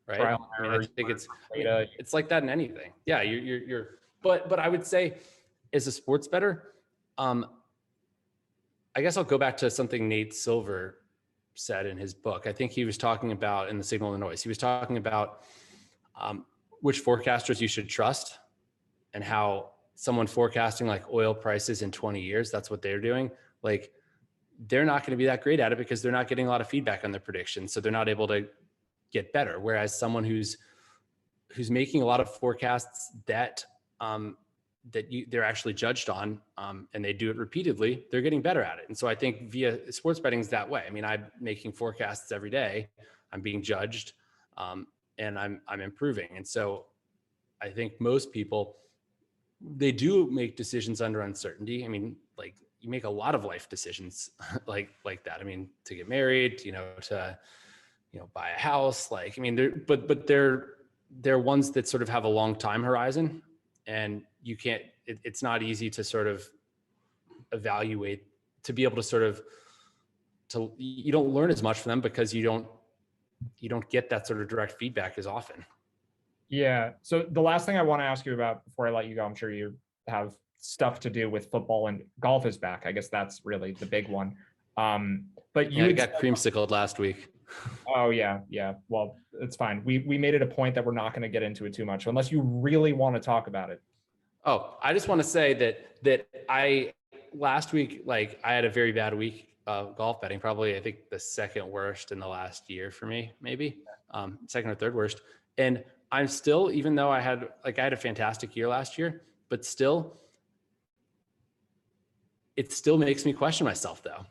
Right. Trial I and mean, error. I think Data. it's like that in anything. Yeah. But I would say as a sports bettor, I guess I'll go back to something Nate Silver said in his book. I think he was talking about in The Signal and the Noise. He was talking about which forecasters you should trust and how someone forecasting like oil prices in 20 years, that's what they're doing. Like they're not going to be that great at it because they're not getting a lot of feedback on their predictions. So they're not able to get better. Whereas someone who's making a lot of forecasts that they're actually judged on, and they do it repeatedly, they're getting better at it. And so I think via sports betting is that way. I mean, I'm making forecasts every day. I'm being judged, and I'm improving. And so I think most people, they do make decisions under uncertainty. I mean, like you make a lot of life decisions like that. I mean, to get married, to buy a house. Like, I mean, they're ones that sort of have a long time horizon, and you can't. It's not easy to sort of evaluate, to be able to sort of you don't learn as much from them because you don't get that sort of direct feedback as often. Yeah. So the last thing I want to ask you about before I let you go, I'm sure you have stuff to do with football and golf is back. I guess that's really the big one. But you got creamsicled last week. Oh yeah. Well, it's fine. We made it a point that we're not going to get into it too much unless you really want to talk about it. Oh, I just want to say that I last week, like I had a very bad week golf betting, probably I think the second worst in the last year for me, maybe second or third worst. And I'm still, even though I had a fantastic year last year, but still, it still makes me question myself though.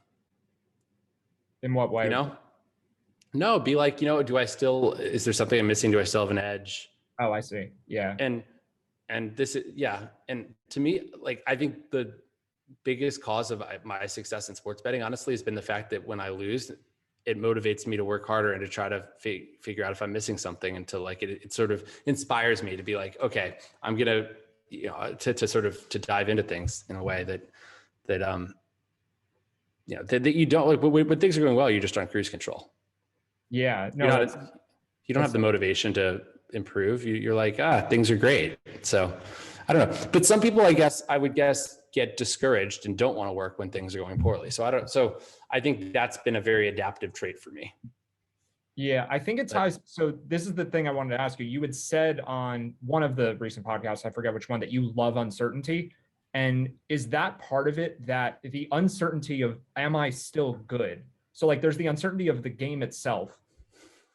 In what way? No, be like, is there something I'm missing? Do I still have an edge? Oh, I see. Yeah. And this is, yeah. And to me, like, I think the biggest cause of my success in sports betting, honestly, has been the fact that when I lose, it motivates me to work harder and to try to figure out if I'm missing something, and to like, it sort of inspires me to be like, okay, I'm going to, to dive into things in a way that you don't like, when things are going well, you're just on cruise control. Yeah. No, you don't have the motivation to improve. You're like, things are great. So I don't know, but some people, I would guess, get discouraged and don't want to work when things are going poorly. So I think that's been a very adaptive trait for me. Yeah, I think it ties. So this is the thing I wanted to ask you. You had said on one of the recent podcasts, I forget which one, that you love uncertainty. And is that part of it, that the uncertainty of, am I still good? So like there's the uncertainty of the game itself.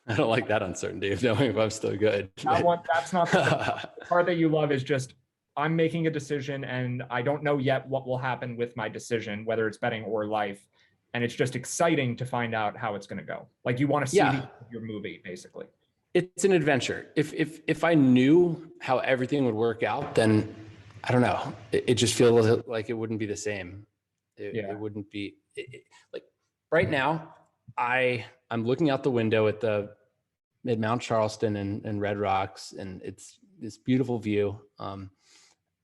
I don't like that uncertainty of knowing if I'm still good. That's not the part that you love. Is just, I'm making a decision and I don't know yet what will happen with my decision, whether it's betting or life. And it's just exciting to find out how it's going to go. Like you want to see your movie, basically. It's an adventure. If I knew how everything would work out, then I don't know. It just feels like it wouldn't be the same. It wouldn't be like right now. I'm looking out the window at the Mount Charleston and Red Rocks, and it's this beautiful view.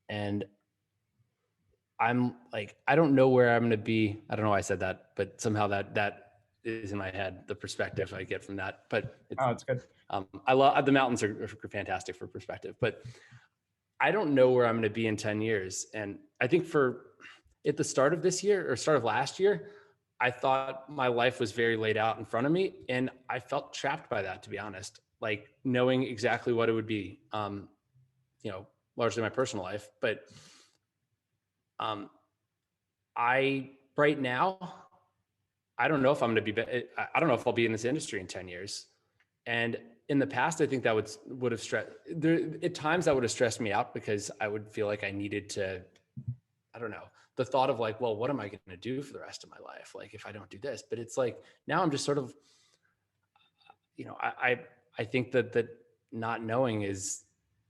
And I'm like, I don't know where I'm going to be. I don't know why I said that, but somehow that is in my head, the perspective I get from that. But it's good. I love the mountains are fantastic for perspective, but I don't know where I'm going to be in 10 years. And I think at the start of this year or start of last year, I thought my life was very laid out in front of me, and I felt trapped by that, to be honest, like knowing exactly what it would be, largely my personal life. But right now, I don't know if I'm going to be, I don't know if I'll be in this industry in 10 years. And in the past, I think that would have stressed at times that would have stressed me out, because I would feel like I needed to, I don't know, the thought of like, well, what am I going to do for the rest of my life? Like if I don't do this, but it's like, now I'm just sort of, I think that not knowing is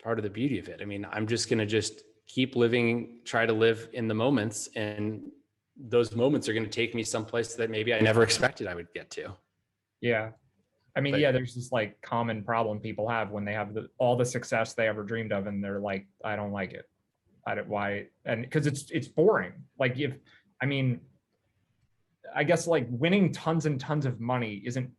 part of the beauty of it. I mean, I'm just going to keep living, try to live in the moments, and those moments are going to take me someplace that maybe I never expected I would get to. Yeah. I mean, there's this like common problem people have when they have all the success they ever dreamed of, and they're like, I don't like it. I don't why, and because it's boring. Like if I mean, I guess like winning tons and tons of money isn't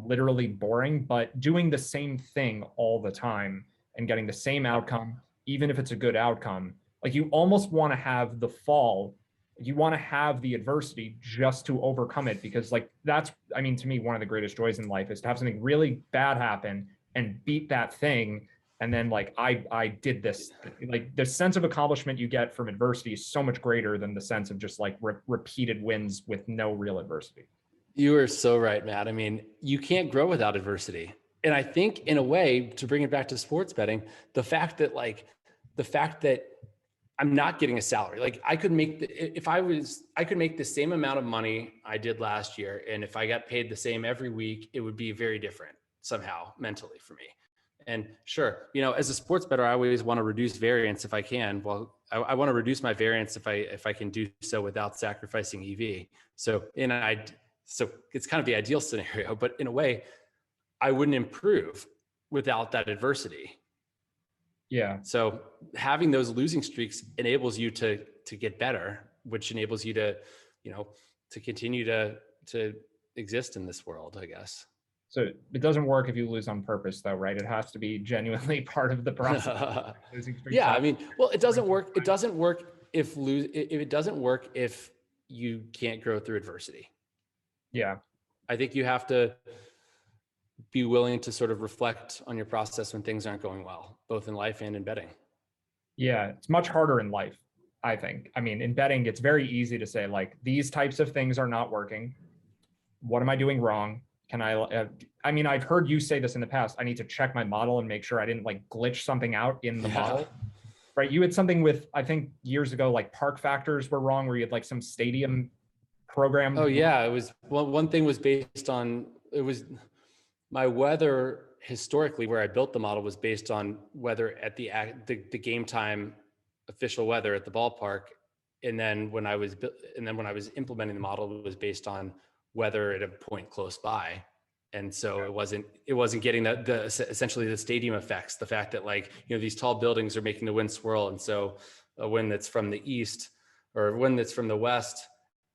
literally boring, but doing the same thing all the time and getting the same outcome, even if it's a good outcome, like you almost want to have the fall, you want to have the adversity just to overcome it, because like that's, I mean, to me, one of the greatest joys in life is to have something really bad happen and beat that thing. And then like I did this, like the sense of accomplishment you get from adversity is so much greater than the sense of just like repeated wins with no real adversity. You are so right, Matt. I mean, you can't grow without adversity. And I think in a way, to bring it back to sports betting, the fact that I'm not getting a salary, like I could make I could make the same amount of money I did last year. And if I got paid the same every week, it would be very different somehow mentally for me. And sure, as a sports bettor, I always want to reduce variance if I can. Well, I want to reduce my variance if I can do so without sacrificing EV. So it's kind of the ideal scenario, but in a way, I wouldn't improve without that adversity. Yeah. So having those losing streaks enables you to get better, which enables you to continue to exist in this world, I guess. So it doesn't work if you lose on purpose, though, right? It has to be genuinely part of the process. Yeah, I mean, well, it doesn't work. It doesn't work if it doesn't work if you can't grow through adversity. Yeah, I think you have to be willing to sort of reflect on your process when things aren't going well, both in life and in betting. Yeah, it's much harder in life, I think. I mean, in betting, it's very easy to say like these types of things are not working. What am I doing wrong? Can I mean, I've heard you say this in the past. I need to check my model and make sure I didn't like glitch something out in the model. Right? You had something with, I think years ago, like park factors were wrong, where you had like some stadium program. Oh yeah, it was one thing was based on, it was my weather historically where I built the model was based on weather at the game time official weather at the ballpark, and then when I was implementing the model, it was based on weather at a point close by. And so it wasn't getting the essentially the stadium effects, the fact that like, these tall buildings are making the wind swirl. And so a wind that's from the east or a wind that's from the west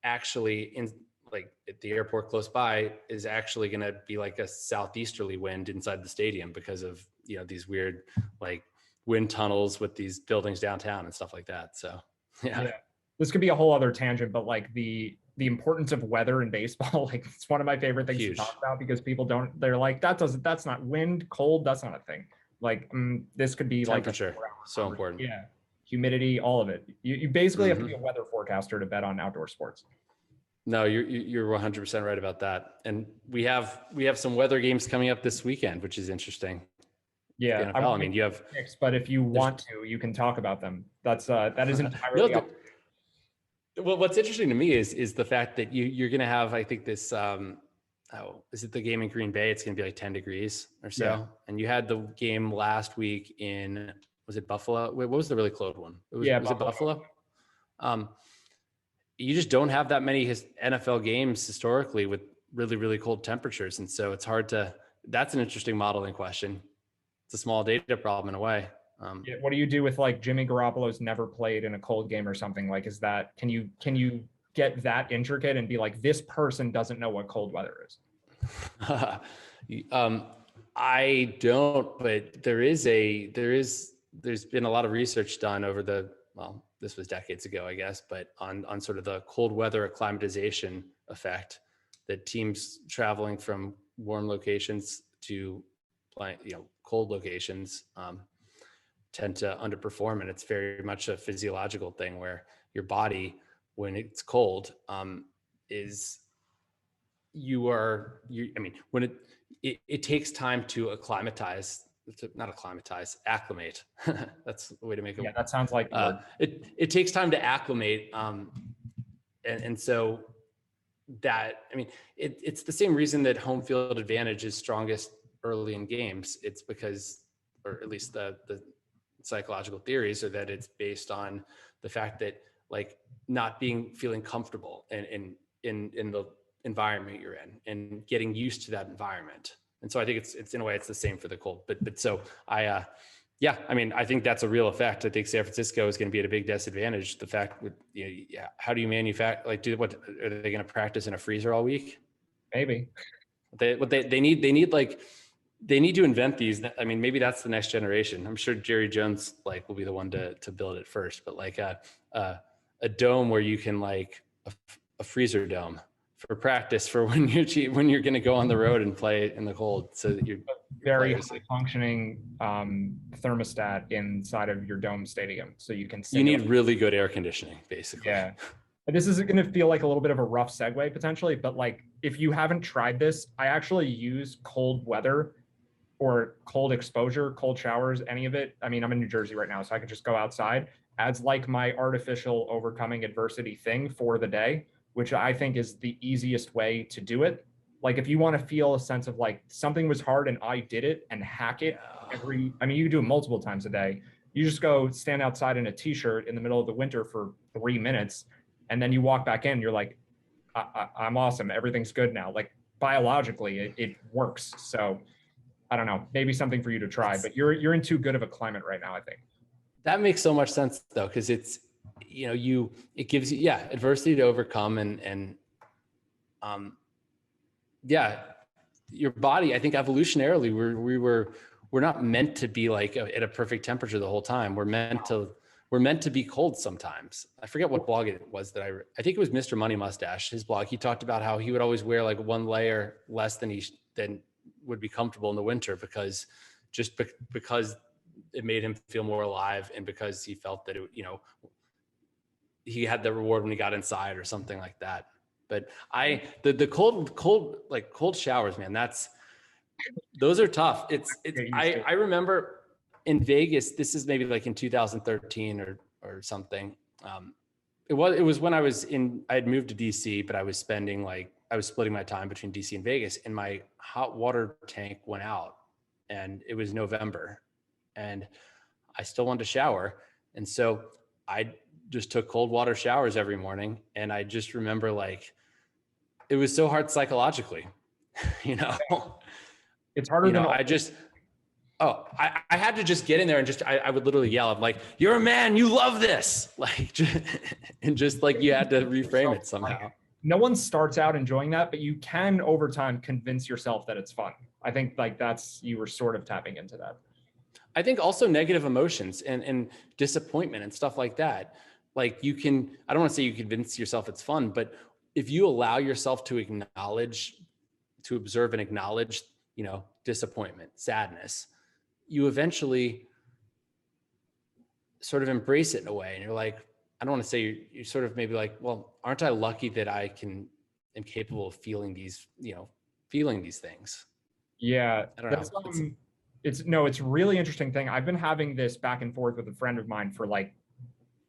actually in like at the airport close by is actually going to be like a southeasterly wind inside the stadium because of, these weird like wind tunnels with these buildings downtown and stuff like that. So, yeah. This could be a whole other tangent, but like the importance of weather in baseball, like it's one of my favorite things to talk about, because people they're like, that's not wind, cold, that's not a thing. Like this could be temperature, like so important. Yeah, humidity, all of it. You basically have to be a weather forecaster to bet on outdoor sports. No, you're 100% right about that. And we have some weather games coming up this weekend, which is interesting. Yeah, I mean, you have picks, but if you want to, you can talk about them. That is entirely up. Well, what's interesting to me is the fact that you're going to have, I think this, is it the game in Green Bay? It's going to be like 10 degrees or so. Yeah. And you had the game last week was it Buffalo? Wait, what was the really cold one? Was it Buffalo? You just don't have that many NFL games historically with really, really cold temperatures. And so it's that's an interesting modeling question. It's a small data problem in a way. What do you do with like Jimmy Garoppolo's never played in a cold game or something? Like, can you get that intricate and be like, this person doesn't know what cold weather is? I don't, but there's been a lot of research done over this was decades ago, I guess, but on sort of the cold weather acclimatization effect that teams traveling from warm locations to cold locations tend to underperform. And it's very much a physiological thing where your body, when it's cold, when it takes time to acclimatize, acclimate. That's the way to make it. Yeah, that sounds like it takes time to acclimate. And so that, it's the same reason that home field advantage is strongest early in games. It's because, or at least the psychological theories are that it's based on the fact that like not feeling comfortable in the environment you're in and getting used to that environment. And so I think it's in a way it's the same for the cold, but so Yeah, I mean, I think that's a real effect. I think San Francisco is going to be at a big disadvantage. The fact with, you know, yeah, how do you manufacture, like, what are they going to practice in a freezer all week? Maybe. They need like, they need to invent these. I mean, maybe that's the next generation. I'm sure Jerry Jones like will be the one to build it first, but like a dome where you can like a freezer dome for practice for when you're going to go on the road and play in the cold, so that your Very players, high functioning thermostat inside of your dome stadium, so you can you simulate. need really good air conditioning, basically. Yeah. This is going to feel like a little bit of a rough segue potentially, but like if you haven't tried this, I actually use cold weather or cold exposure, cold showers, any of it. I mean, I'm in New Jersey right now, so I can just go outside as like my artificial overcoming adversity thing for the day, which I think is the easiest way to do it. Like if you want to feel a sense of like something was hard and I did it and hack it I mean, you can do it multiple times a day. You just go stand outside in a t-shirt in the middle of the winter for 3 minutes, and then you walk back in, you're like, I'm awesome. Everything's good now. Like biologically, it works. So I don't know, maybe something for you to try, but you're in too good of a climate right now, I think. That makes so much sense though, because it's, you know, it gives you, yeah, adversity to overcome, and yeah, your body, I think evolutionarily, we're not meant to be like at a perfect temperature the whole time. We're meant to be cold sometimes. I forget what blog it was that I think it was Mr. Money Mustache, his blog. He talked about how he would always wear like one layer less than than would be comfortable in the winter, because because it made him feel more alive, and because he felt that it, you know, he had the reward when he got inside or something like that. But the cold showers, man, those are tough. I remember in Vegas, this is maybe like in 2013 or something. It was when I had moved to DC, but I was splitting my time between DC and Vegas, and my hot water tank went out, and it was November, and I still wanted to shower. And so I just took cold water showers every morning. And I just remember like, it was so hard psychologically, you know. It's harder than I had to just get in there and I would literally yell. I'm like, you're a man, you love this. Like, and just like, you had to reframe it somehow. No one starts out enjoying that, but you can over time convince yourself that it's fun. I think like you were sort of tapping into that. I think also negative emotions and disappointment and stuff like that. Like I don't want to say you convince yourself it's fun, but if you allow yourself to observe and acknowledge, you know, disappointment, sadness, you eventually sort of embrace it in a way. And you're like, I don't want to say you're sort of maybe like, well, aren't I lucky that I am capable of feeling these things? Yeah. I don't know. It's a really interesting thing. I've been having this back and forth with a friend of mine for like,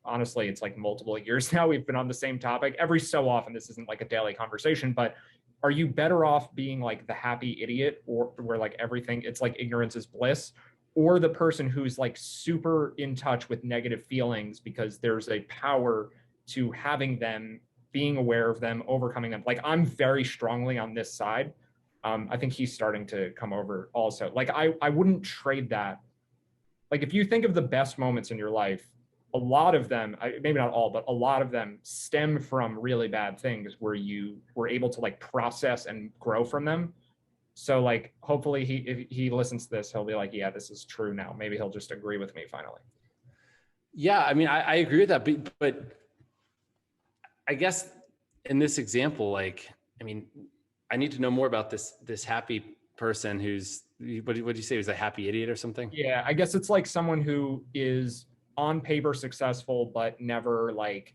honestly, it's like multiple years now. We've been on the same topic every so often. This isn't like a daily conversation, but are you better off being like the happy idiot, or where like everything, it's like ignorance is bliss, or the person who's like super in touch with negative feelings because there's a power to having them, being aware of them, overcoming them? Like I'm very strongly on this side. I think he's starting to come over also. Like I wouldn't trade that. Like if you think of the best moments in your life, a lot of them, maybe not all, but a lot of them stem from really bad things where you were able to like process and grow from them. So like, hopefully if he listens to this, he'll be like, yeah, this is true now. Maybe he'll just agree with me finally. Yeah. I mean, I agree with that, but I guess in this example, like, I mean, I need to know more about this happy person what did you say, was a happy idiot or something? Yeah. I guess it's like someone who is on paper successful, but never like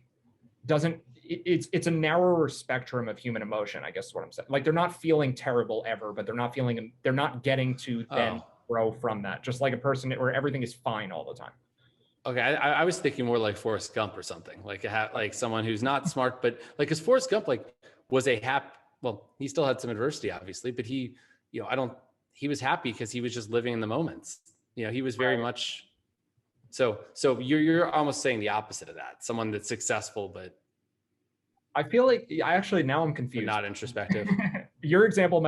it's a narrower spectrum of human emotion, I guess is what I'm saying. Like they're not feeling terrible ever, but they're not getting to then grow from that. Just like a person where everything is fine all the time. Okay. I was thinking more like Forrest Gump or something, like someone who's not smart, but like, cause Forrest Gump like was well, he still had some adversity obviously, but he was happy because he was just living in the moments. You know, he was very much, so you're almost saying the opposite of that. Someone that's successful, but I feel like now I'm confused. Not introspective. Your example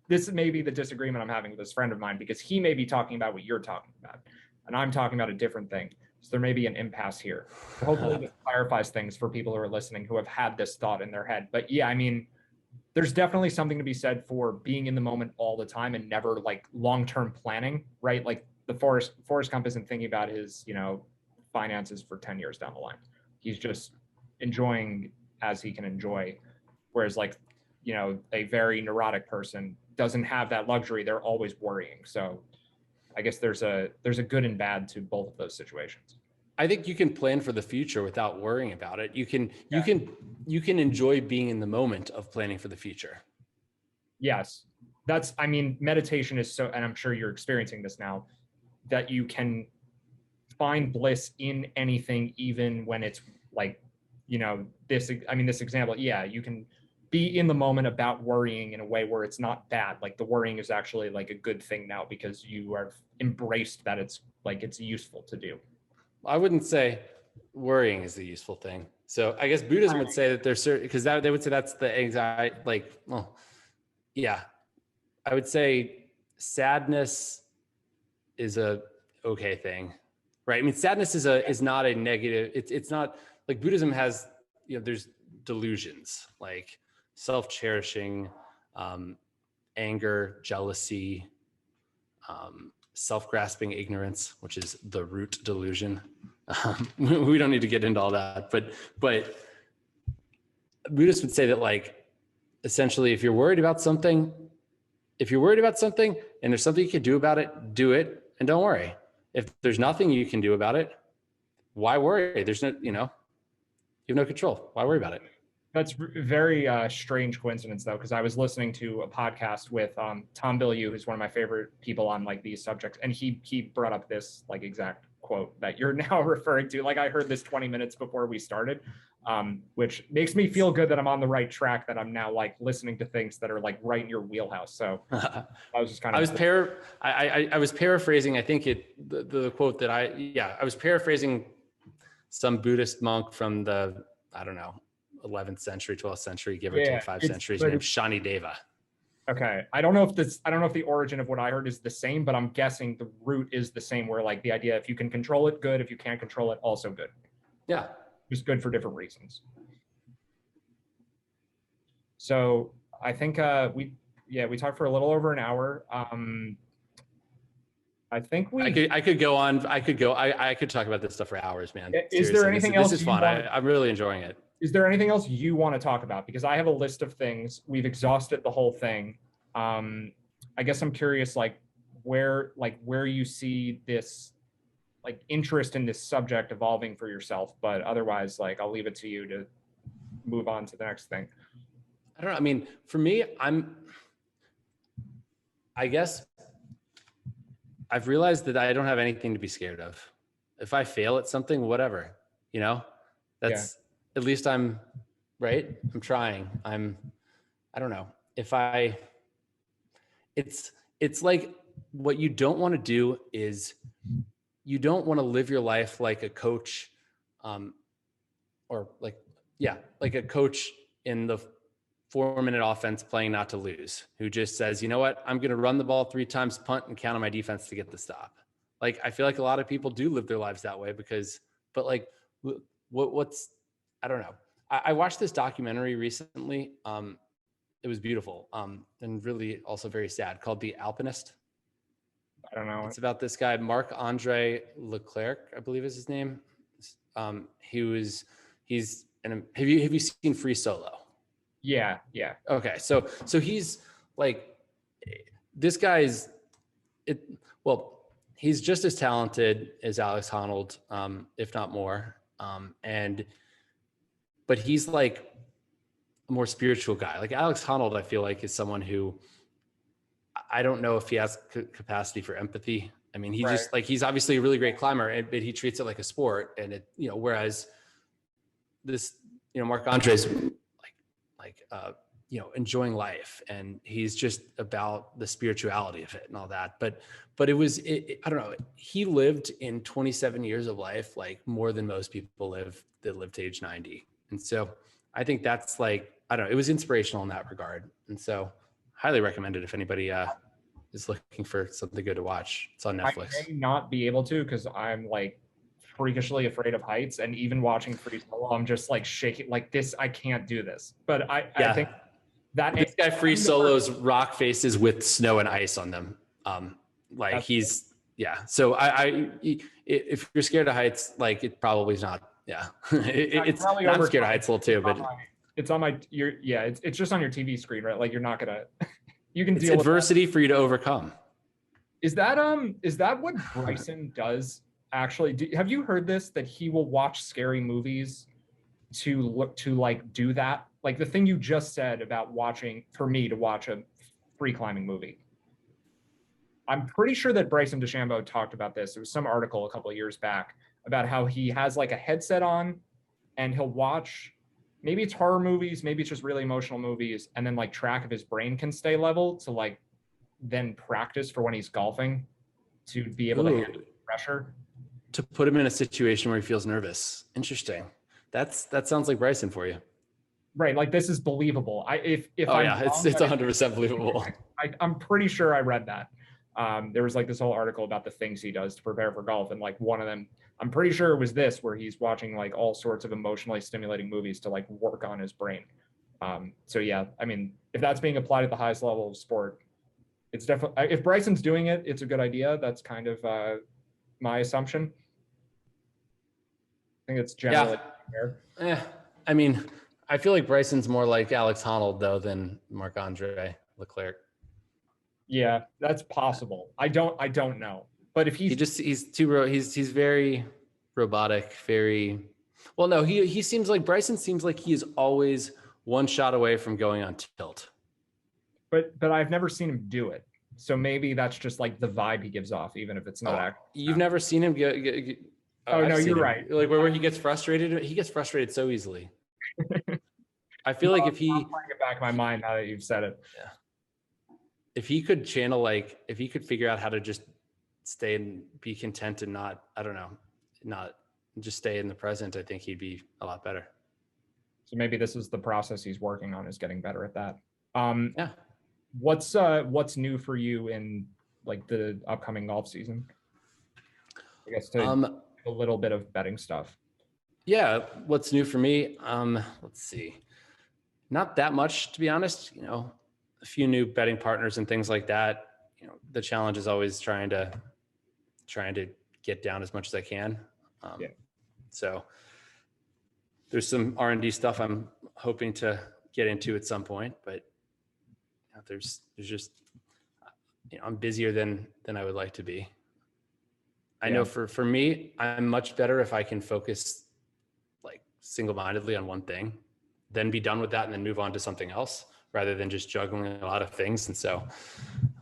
this may be the disagreement I'm having with this friend of mine, because he may be talking about what you're talking about. and I'm talking about a different thing. So there may be an impasse here. So hopefully this clarifies things for people who are listening who have had this thought in their head. But yeah, I mean, there's definitely something to be said for being in the moment all the time and never like long-term planning, right? Like the Forrest Gump isn't thinking about his, finances for 10 years down the line. He's just enjoying as he can enjoy. Whereas like, a very neurotic person doesn't have that luxury. They're always worrying. So I guess there's a good and bad to both of those situations. I think you can plan for the future without worrying about it. You can enjoy being in the moment of planning for the future. Yes. Meditation is so, and I'm sure you're experiencing this now, that you can find bliss in anything, even when it's like, this example, yeah, you can be in the moment about worrying in a way where it's not bad. Like the worrying is actually like a good thing now because you are embraced that it's useful to do. I wouldn't say worrying is the useful thing. So I guess Buddhism would say that there's certain, because they would say that's the anxiety, yeah. I would say sadness is a okay thing, right? I mean, sadness is not a negative. It's not like Buddhism has, there's delusions like self-cherishing, anger, jealousy, self-grasping ignorance, which is the root delusion. We don't need to get into all that, but Buddhists would say that like, essentially, if you're worried about something and there's something you can do about it, do it and don't worry. If there's nothing you can do about it, why worry? There's no, you have no control. Why worry about it? That's very strange coincidence, though, because I was listening to a podcast with Tom Bilyeu, who's one of my favorite people on like these subjects, and he brought up this like exact quote that you're now referring to. Like I heard this 20 minutes before we started, which makes me feel good that I'm on the right track. That I'm now like listening to things that are like right in your wheelhouse. So I was just kind of. I was paraphrasing. I think the quote that I was paraphrasing some Buddhist monk from the 11th century, 12th century, give or take 5 centuries, named Shani Deva. Okay. I don't know if the origin of what I heard is the same, but I'm guessing the root is the same, where like the idea, if you can control it, good. If you can't control it, also good. Yeah. Just good for different reasons. So I think we talked for a little over an hour. I think I could go on. I could talk about this stuff for hours, man. Is there anything else? This is fun. I'm really enjoying it. Is there anything else you want to talk about? Because I have a list of things. We've exhausted the whole thing. I guess I'm curious, like where you see this like interest in this subject evolving for yourself. But otherwise, like I'll leave it to you to move on to the next thing. I don't know. I mean, for me, I guess I've realized that I don't have anything to be scared of. If I fail at something, whatever, that's at least I'm right. I'm trying. I don't know if it's like what you don't want to do is you don't want to live your life like a coach, or like a coach in the 4-minute offense playing not to lose, who just says, you know what, I'm going to run the ball 3 times, punt, and count on my defense to get the stop. Like, I feel like a lot of people do live their lives that way but like, what's, I don't know. I watched this documentary recently. It was beautiful. And really also very sad, called The Alpinist. I don't know. It's about this guy, Marc-Andre Leclerc, I believe is his name. Have you seen Free Solo? Yeah. Okay. So he's like, this guy's he's just as talented as Alex Honnold, if not more. But he's like a more spiritual guy. Like Alex Honnold, I feel like is someone who, I don't know if he has capacity for empathy. I mean, just like, he's obviously a really great climber, but he treats it like a sport. And whereas this, Marc-Andre's enjoying life, and he's just about the spirituality of it and all that. But I don't know. He lived in 27 years of life, like more than most people that live to age 90. And so I think that's like, I don't know, it was inspirational in that regard. And so highly recommend it if anybody is looking for something good to watch. It's on I Netflix. may not be able to because I'm like freakishly afraid of heights, and even watching Free Solo, I'm just like shaking like this. I can't do this. But I think that this guy free solos rock faces with snow and ice on them. Like he's So if you're scared of heights, like it probably is not. Yeah, it's. I'm scared of heights a little too, but it's on my. It's just on your TV screen, right? Like you're not gonna. You can it's deal adversity with for you to overcome. Is that what Bryson does? Actually, have you heard this? That he will watch scary movies to look to like do that. Like the thing you just said about watching, for me to watch a free climbing movie. I'm pretty sure that Bryson DeChambeau talked about this. There was some article a couple of years back about how he has like a headset on and he'll watch, maybe it's horror movies, maybe it's just really emotional movies, and then like track of his brain can stay level to like then practice for when he's golfing to be able to handle pressure. To put him in a situation where he feels nervous. Interesting. That sounds like Bryson for you. Right, like this is believable. It's 100% believable. I'm pretty sure I read that. There was like this whole article about the things he does to prepare for golf, and like one of them, I'm pretty sure it was this, where he's watching like all sorts of emotionally stimulating movies to like work on his brain. So yeah, I mean, if that's being applied at the highest level of sport, it's definitely, if Bryson's doing it, it's a good idea. That's kind of my assumption. I think it's generally fair. I mean, I feel like Bryson's more like Alex Honnold though than Marc-Andre Leclerc. Yeah, that's possible. I don't know. But if he's very robotic, very well. No, he seems like Bryson seems like he is always one shot away from going on tilt. But I've never seen him do it. So maybe that's just like the vibe he gives off, even if it's not actually. You've never seen him get Oh, no, you're right. Like where he gets frustrated, he gets frustrated so easily. I feel like if he I'm playing it back in my mind now that you've said it. Yeah. If he could channel, like if he could figure out how to just stay and be content and not just stay in the present, I think he'd be a lot better. So maybe this is the process he's working on, is getting better at that. Yeah. What's new for you in like the upcoming golf season? I guess a little bit of betting stuff. Yeah, what's new for me? Let's see. Not that much, to be honest. You know, a few new betting partners and things like that. You know, the challenge is always trying to get down as much as I can. So there's some R&D stuff I'm hoping to get into at some point, but there's just, I'm busier than I would like to be. I know for me, I'm much better if I can focus like single-mindedly on one thing, then be done with that and then move on to something else rather than just juggling a lot of things. And so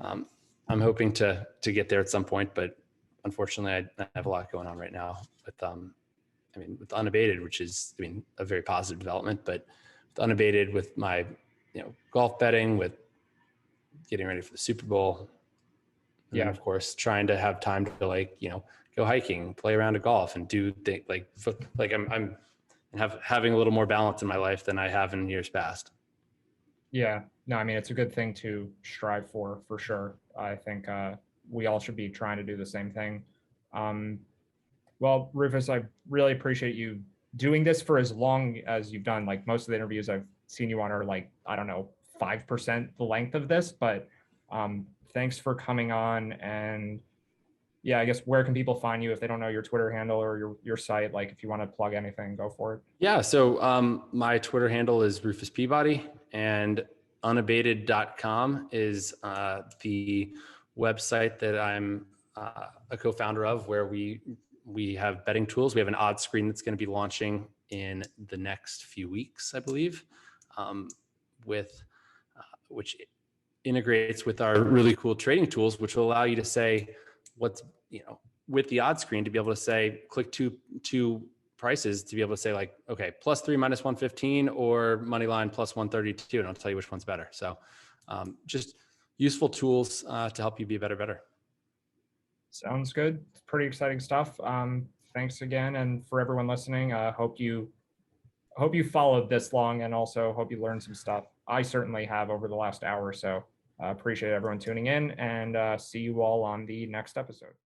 I'm hoping to get there at some point, but unfortunately I have a lot going on right now with Unabated, which is, a very positive development, but with Unabated, with my, golf betting, with getting ready for the Super Bowl. And then, of course, trying to have time to go hiking, play around a golf, and do things like I'm having a little more balance in my life than I have in years past. Yeah, no, it's a good thing to strive for sure. I think we all should be trying to do the same thing. Well, Rufus, I really appreciate you doing this for as long as you've done. Like most of the interviews I've seen you on are 5% the length of this, but thanks for coming on. And yeah, I guess where can people find you if they don't know your Twitter handle or your site? Like if you want to plug anything, go for it. Yeah. So my Twitter handle is Rufus Peabody, and unabated.com is the website that I'm a co-founder of, where we have betting tools. We have an odds screen that's going to be launching in the next few weeks, I believe, which integrates with our really cool trading tools, which will allow you to say what's, with the odds screen, to be able to say, click two prices to be able to say okay, +3 -115 or money line +132, and I'll tell you which one's better. So just useful tools to help you be a better. Sounds good. It's pretty exciting stuff. Thanks again. And for everyone listening, hope you followed this long, and also hope you learned some stuff. I certainly have over the last hour or so. Appreciate everyone tuning in, and see you all on the next episode.